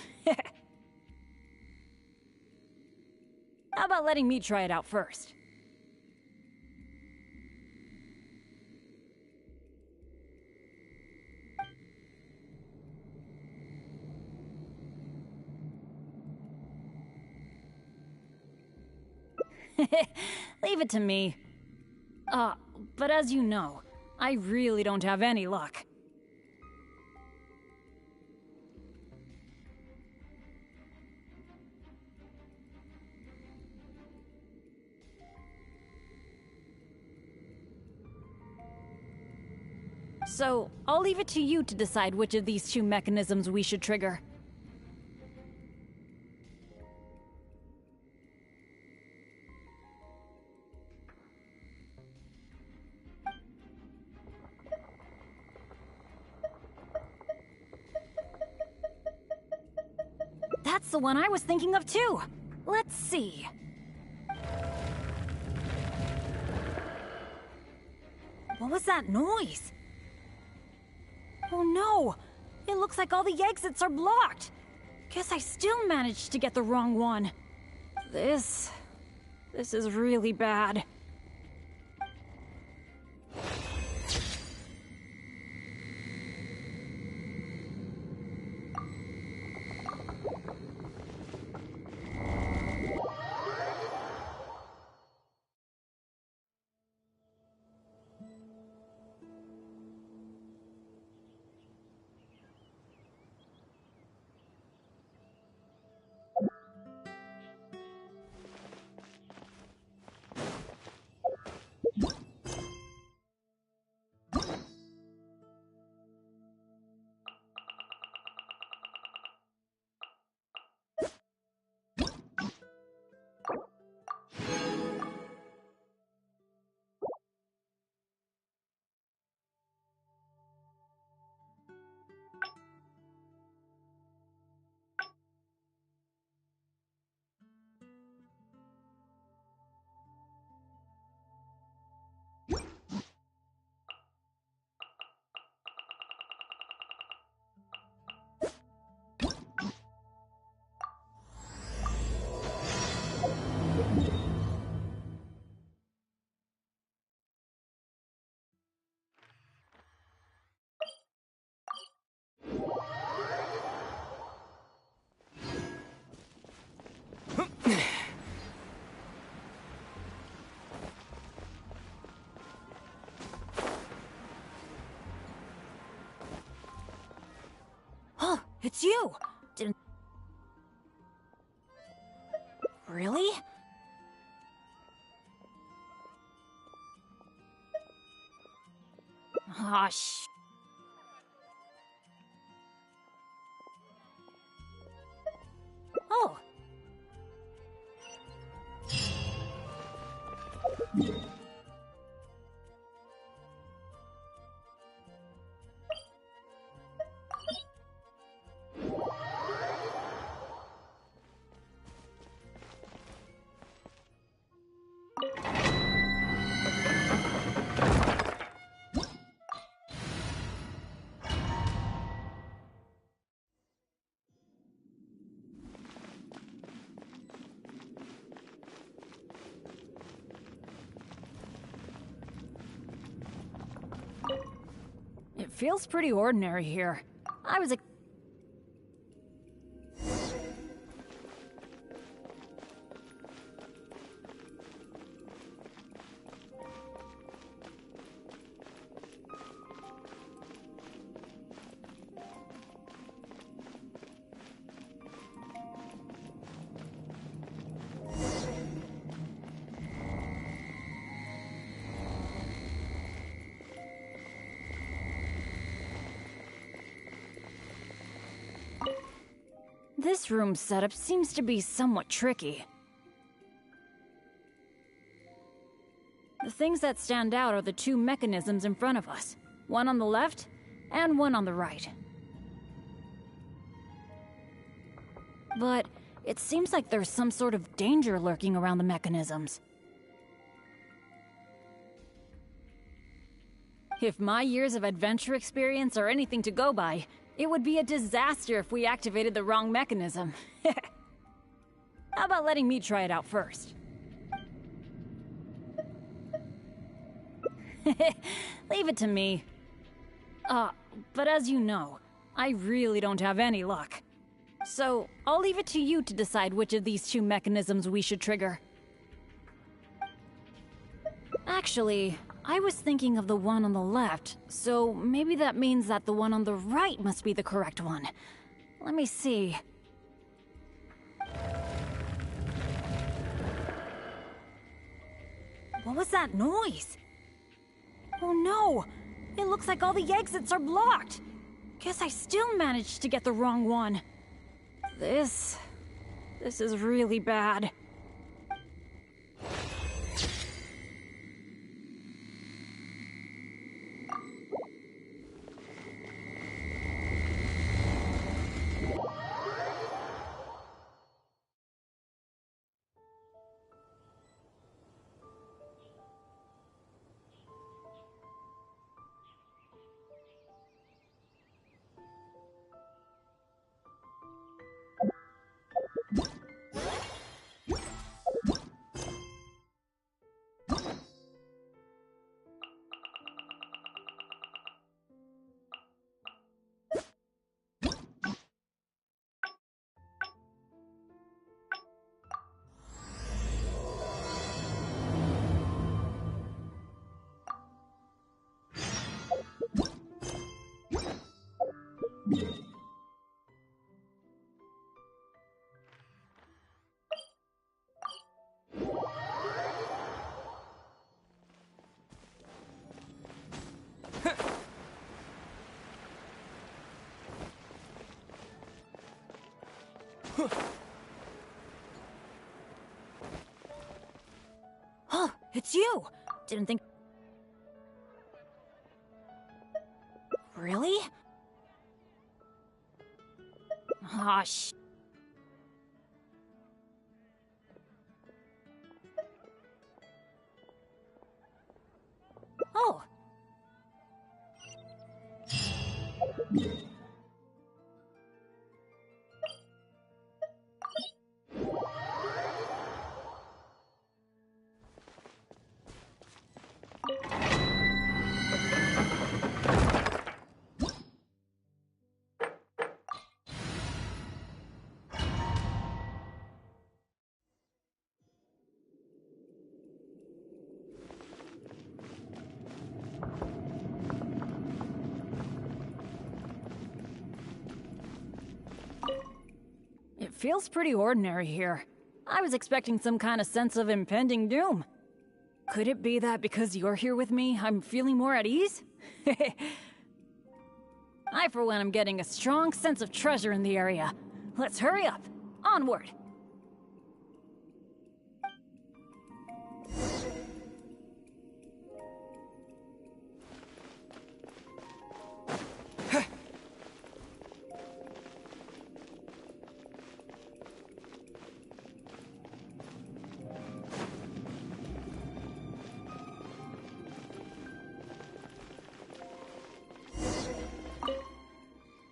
How about letting me try it out first? Leave it to me. But as you know, I really don't have any luck. So, I'll leave it to you to decide which of these two mechanisms we should trigger. That's the one I was thinking of too. Let's see. What was that noise? Oh no! It looks like all the exits are blocked! Guess I still managed to get the wrong one. This is really bad. it's you! Didn't... Really? Aw, Oh! It feels pretty ordinary here. I was This room's setup seems to be somewhat tricky. The things that stand out are the two mechanisms in front of us. One on the left, and one on the right. But it seems like there's some sort of danger lurking around the mechanisms. If my years of adventure experience are anything to go by, it would be a disaster if we activated the wrong mechanism. How about letting me try it out first? Leave it to me. But as you know, I really don't have any luck. So, I'll leave it to you to decide which of these two mechanisms we should trigger. Actually, I was thinking of the one on the left, so maybe that means that the one on the right must be the correct one. Let me see. What was that noise? Oh no! It looks like all the exits are blocked! Guess I still managed to get the wrong one. This is really bad. Oh, it's you! Didn't think... Really? Aw, Oh! feels pretty ordinary here. I was expecting some kind of sense of impending doom. Could it be that because you're here with me, I'm feeling more at ease? I, for one, am getting a strong sense of treasure in the area. Let's hurry up. Onward.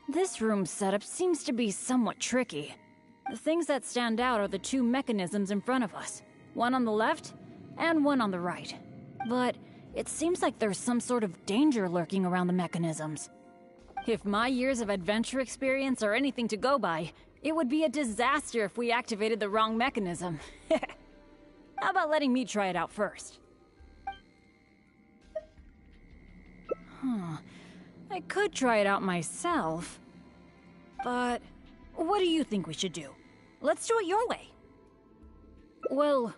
This room's setup seems to be somewhat tricky. The things that stand out are the two mechanisms in front of us. One on the left, and one on the right. But it seems like there's some sort of danger lurking around the mechanisms. If my years of adventure experience are anything to go by, it would be a disaster if we activated the wrong mechanism. How about letting me try it out first? I could try it out myself, but what do you think we should do? Let's do it your way. Well,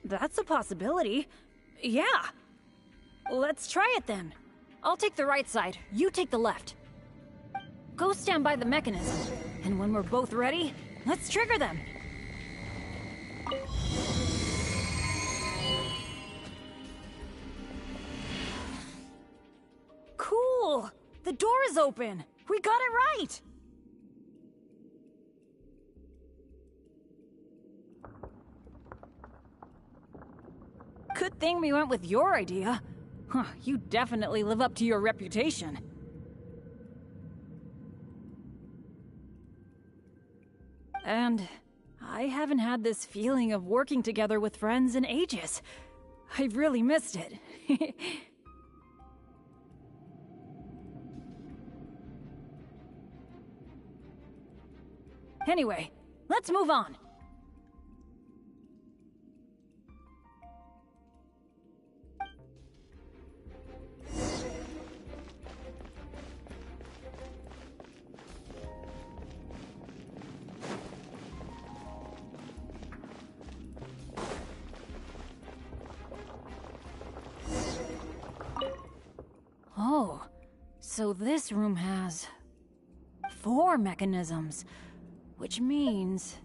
that's a possibility. Yeah. Let's try it then. I'll take the right side, you take the left. Go stand by the mechanism, and when we're both ready, let's trigger them. Cool! The door is open! We got it right! Good thing we went with your idea. Huh, you definitely live up to your reputation. And I haven't had this feeling of working together with friends in ages. I've really missed it. Anyway, let's move on. Oh, so this room has 4 mechanisms. Which means...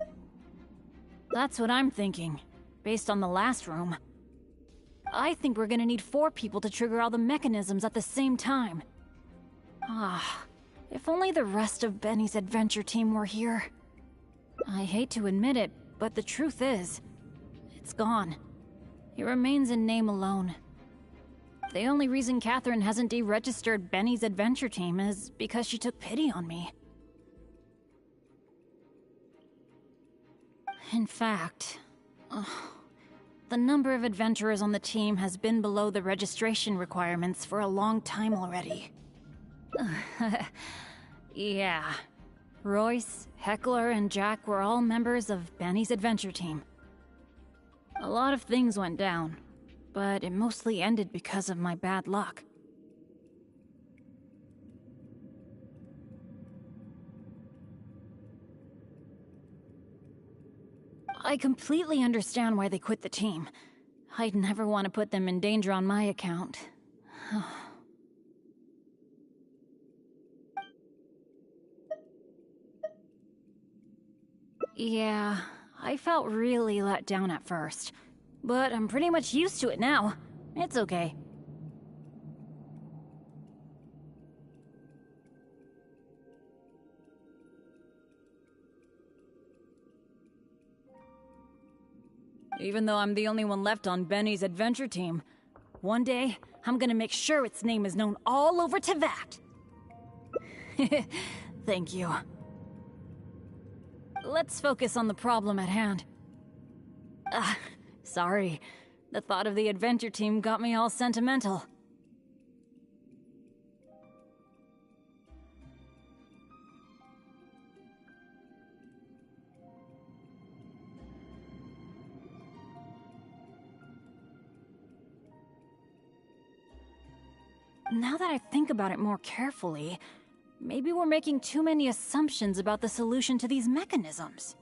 That's what I'm thinking, based on the last room. I think we're gonna need 4 people to trigger all the mechanisms at the same time. Ah, if only the rest of Benny's adventure team were here. I hate to admit it, but the truth is, it's gone. It remains in name alone. The only reason Catherine hasn't deregistered Benny's adventure team is because she took pity on me. In fact, the number of adventurers on the team has been below the registration requirements for a long time already. Yeah. Royce, Heckler, and Jack were all members of Benny's adventure team. A lot of things went down, but it mostly ended because of my bad luck. I completely understand why they quit the team. I'd never want to put them in danger on my account. Yeah, I felt really let down at first. But I'm pretty much used to it now. It's okay. Even though I'm the only one left on Benny's adventure team, one day, I'm gonna make sure its name is known all over Teyvat. Thank you. Let's focus on the problem at hand. Sorry. The thought of the adventure team got me all sentimental. Now that I think about it more carefully, maybe we're making too many assumptions about the solution to these mechanisms.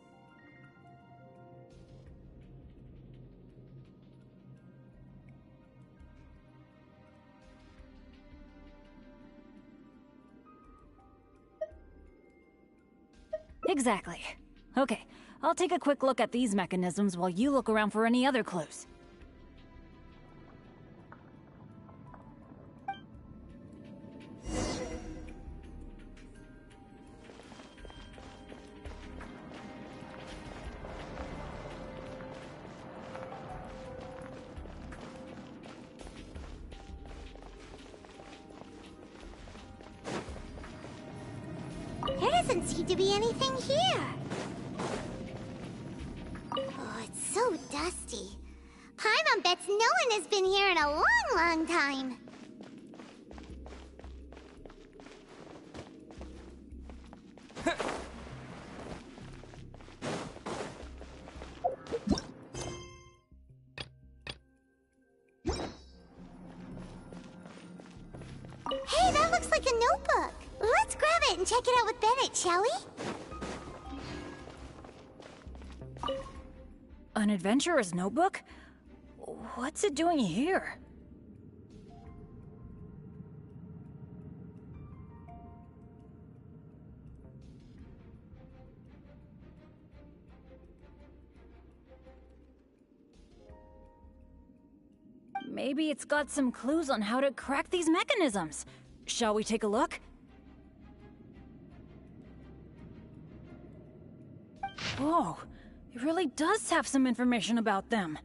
Exactly. Okay, I'll take a quick look at these mechanisms while you look around for any other clues. There doesn't seem to be anything here. Oh, it's so dusty. Paimon bets no one has been here in a long, long time. Hey, that looks like a notebook. Let's grab it and check it out with Bennett, shall we? An adventurer's notebook? What's it doing here? Maybe it's got some clues on how to crack these mechanisms. Shall we take a look? Whoa, it really does have some information about them.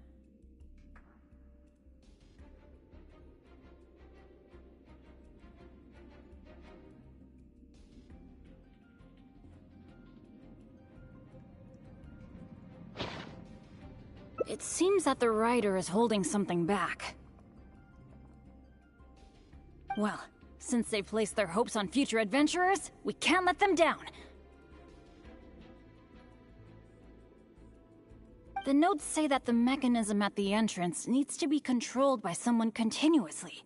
It seems that the writer is holding something back. Well, since they've placed their hopes on future adventurers, we can't let them down. The notes say that the mechanism at the entrance needs to be controlled by someone continuously.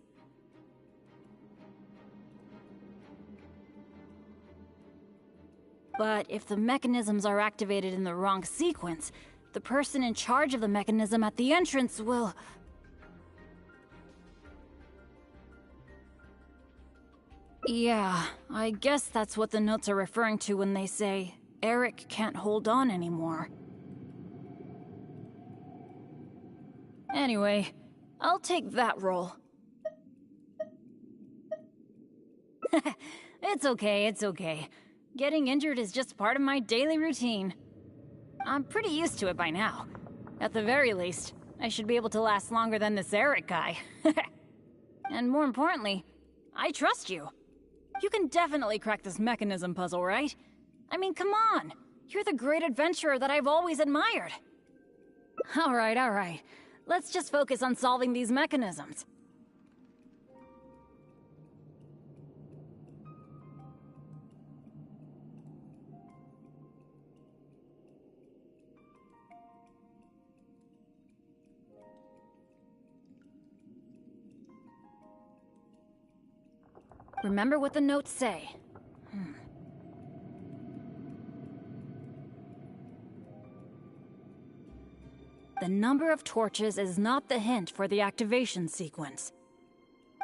But if the mechanisms are activated in the wrong sequence, the person in charge of the mechanism at the entrance will... Yeah, I guess that's what the notes are referring to when they say, Eric can't hold on anymore. Anyway, I'll take that role. It's okay, it's okay. Getting injured is just part of my daily routine. I'm pretty used to it by now. At the very least, I should be able to last longer than this Eric guy. And more importantly, I trust you. You can definitely crack this mechanism puzzle, right? I mean, come on! You're the great adventurer that I've always admired. Alright. Let's just focus on solving these mechanisms. Remember what the notes say. The number of torches is not the hint for the activation sequence.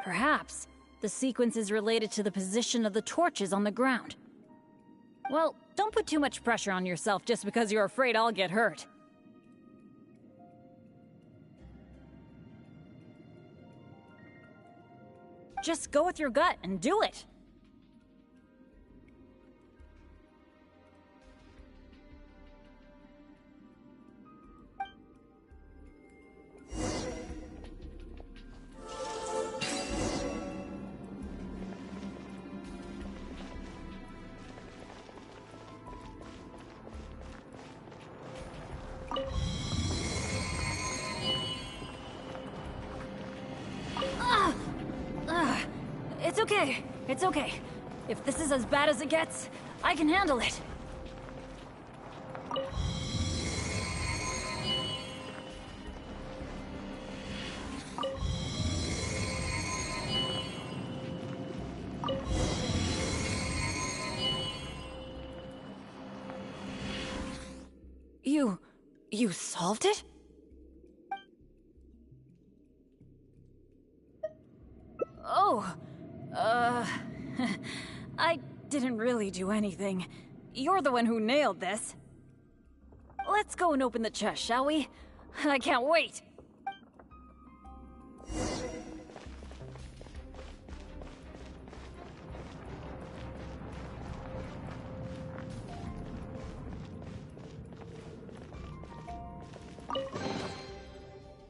Perhaps the sequence is related to the position of the torches on the ground. Well, don't put too much pressure on yourself just because you're afraid I'll get hurt. Just go with your gut and do it. It's okay. If this is as bad as it gets, I can handle it. You solved it? Oh, I didn't really do anything. you're the one who nailed this. Let's go and open the chest, shall we? I can't wait!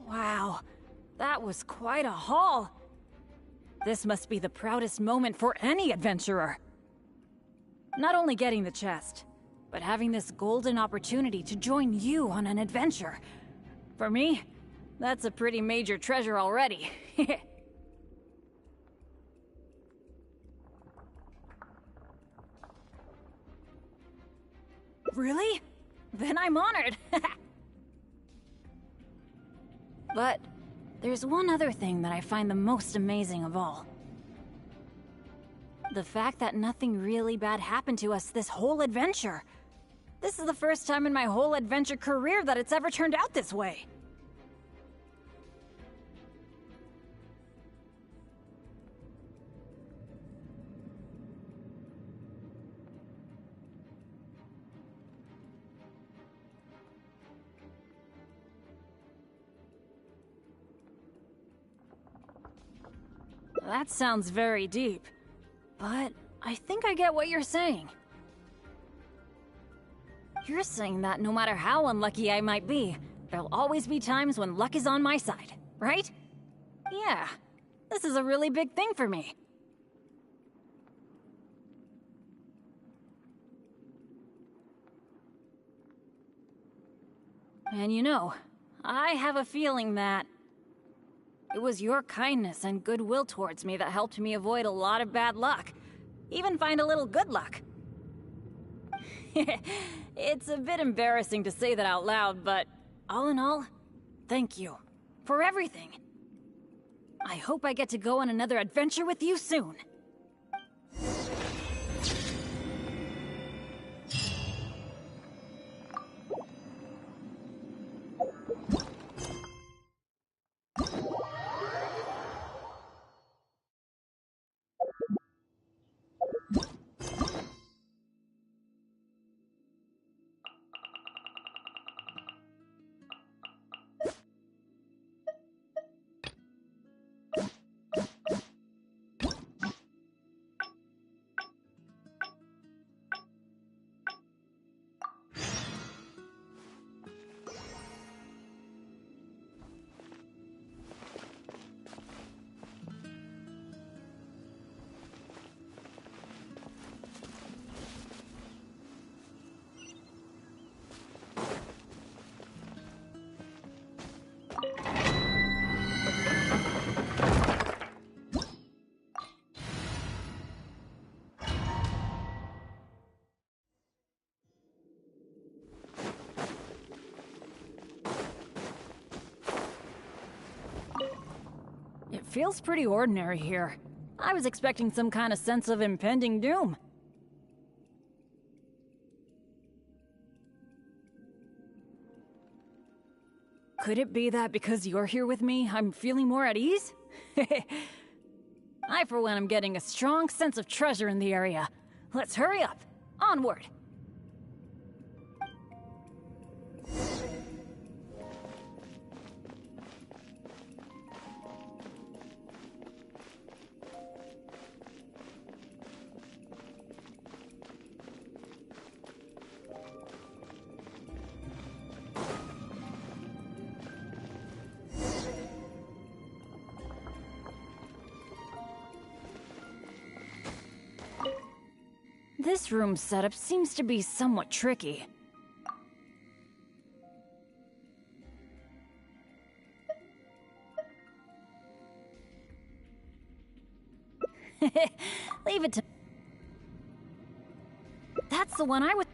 Wow, that was quite a haul. This must be the proudest moment for any adventurer. Not only getting the chest, but having this golden opportunity to join you on an adventure. For me, that's a pretty major treasure already. Really? Then I'm honored. But there's one other thing that I find the most amazing of all. The fact that nothing really bad happened to us this whole adventure. This is the first time in my whole adventure career that it's ever turned out this way. That sounds very deep, but I think I get what you're saying. You're saying that no matter how unlucky I might be, there'll always be times when luck is on my side, right? Yeah, this is a really big thing for me. And you know, I have a feeling that it was your kindness and goodwill towards me that helped me avoid a lot of bad luck. Even find a little good luck. It's a bit embarrassing to say that out loud, but all in all, thank you for everything. I hope I get to go on another adventure with you soon. It feels pretty ordinary here. I was expecting some kind of sense of impending doom. Could it be that because you're here with me, I'm feeling more at ease? I, for one, am getting a strong sense of treasure in the area. Let's hurry up. Onward. This room's setup seems to be somewhat tricky. Leave it to... That's the one I was...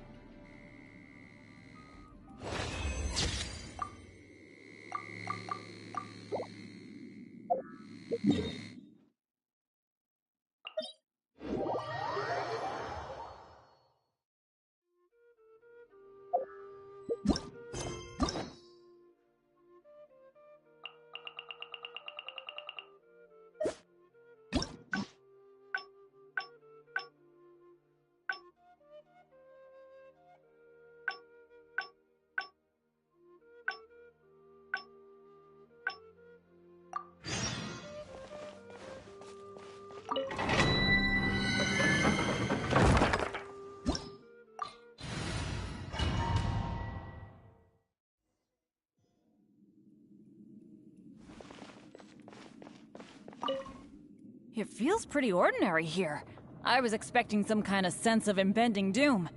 It feels pretty ordinary here. I was expecting some kind of sense of impending doom.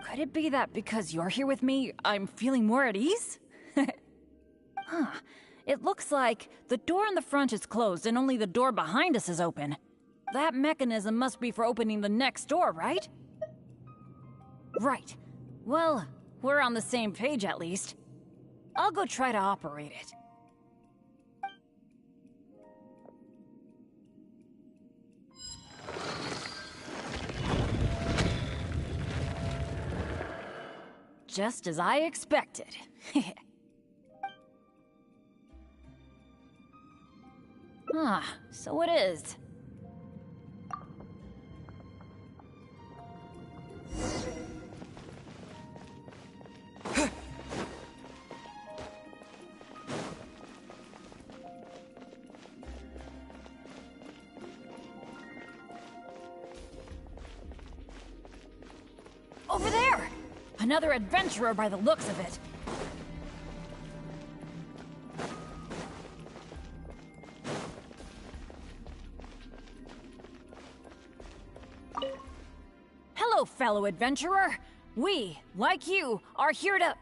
Could it be that because you're here with me, I'm feeling more at ease? Huh. It looks like the door in the front is closed and only the door behind us is open. That mechanism must be for opening the next door, right? Right. Well, we're on the same page at least. I'll go try to operate it. Just as I expected. Ah, so it is. Over there! Another adventurer by the looks of it. Hello, fellow adventurer. We, like you, are here to...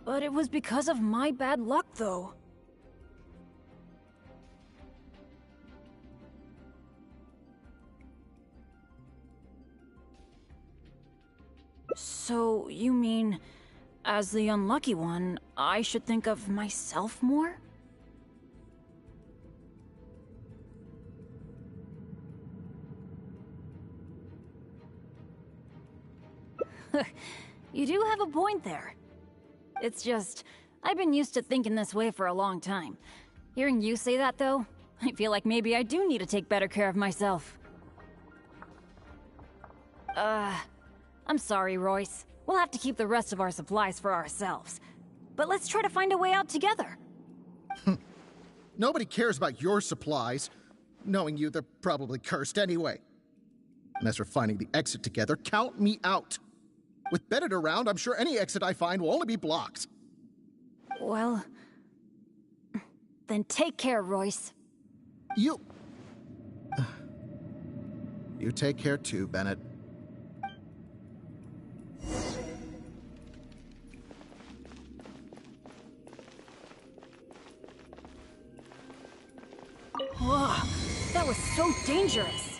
But it was because of my bad luck, though. So, you mean, as the unlucky one, I should think of myself more? You do have a point there. It's just, I've been used to thinking this way for a long time. Hearing you say that, though, I feel like maybe I do need to take better care of myself. I'm sorry, Royce. We'll have to keep the rest of our supplies for ourselves. But let's try to find a way out together. Nobody cares about your supplies. Knowing you, they're probably cursed anyway. And as for finding the exit together, count me out. With Bennett around, I'm sure any exit I find will only be blocked. Well... then take care, Royce. You take care too, Bennett. Whoa, that was so dangerous.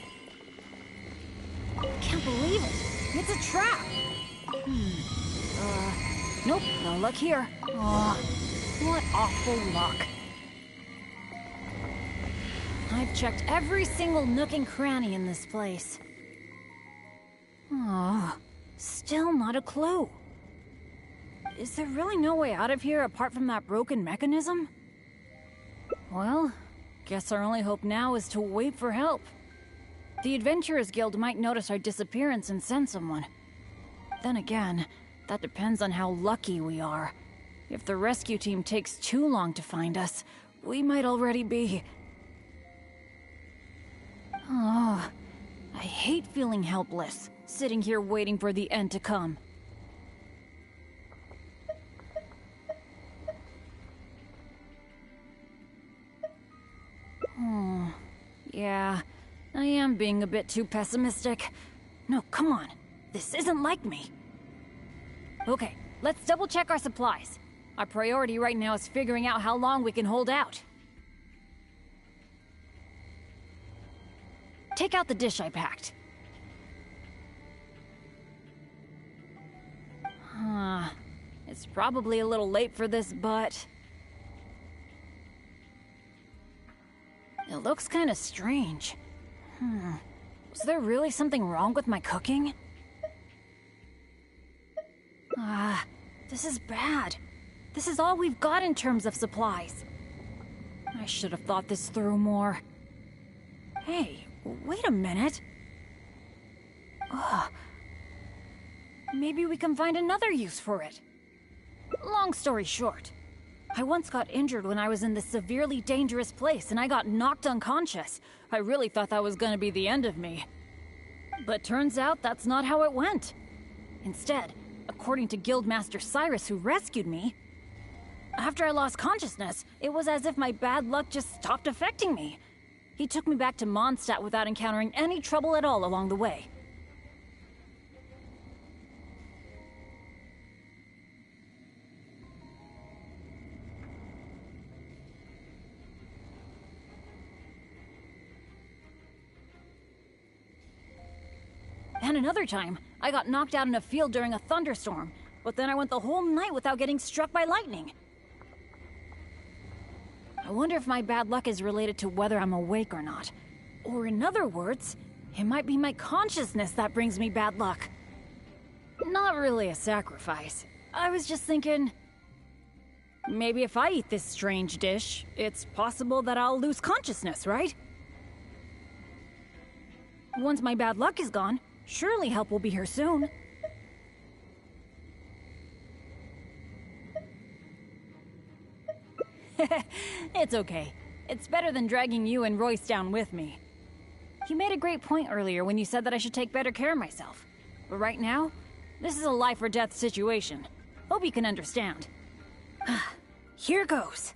Can't believe it. It's a trap. Nope, no luck here. Aw, what awful luck. I've checked every single nook and cranny in this place. Oh, still not a clue. Is there really no way out of here apart from that broken mechanism? Well, guess our only hope now is to wait for help. The Adventurers Guild might notice our disappearance and send someone. Then again, that depends on how lucky we are. If the rescue team takes too long to find us, we might already be... Oh, I hate feeling helpless, sitting here waiting for the end to come. Oh, yeah, I am being a bit too pessimistic. No, come on, this isn't like me. Okay, let's double check our supplies. Our priority right now is figuring out how long we can hold out. Take out the dish I packed. It's probably a little late for this, but... it looks kind of strange. Was there really something wrong with my cooking? This is bad. This is all we've got in terms of supplies. I should have thought this through more. Hey, wait a minute. Maybe we can find another use for it. Long story short, I once got injured when I was in this severely dangerous place and I got knocked unconscious. I really thought that was gonna be the end of me. But turns out that's not how it went. Instead, according to Guildmaster Cyrus, who rescued me, after I lost consciousness, it was as if my bad luck just stopped affecting me. He took me back to Mondstadt without encountering any trouble at all along the way. And another time, I got knocked out in a field during a thunderstorm, but then I went the whole night without getting struck by lightning. I wonder if my bad luck is related to whether I'm awake or not. Or in other words, it might be my consciousness that brings me bad luck. Not really a sacrifice. I was just thinking... maybe if I eat this strange dish, it's possible that I'll lose consciousness, right? Once my bad luck is gone, surely help will be here soon. It's okay. It's better than dragging you and Royce down with me. You made a great point earlier when you said that I should take better care of myself. But right now, this is a life or death situation. Hope you can understand. Here goes.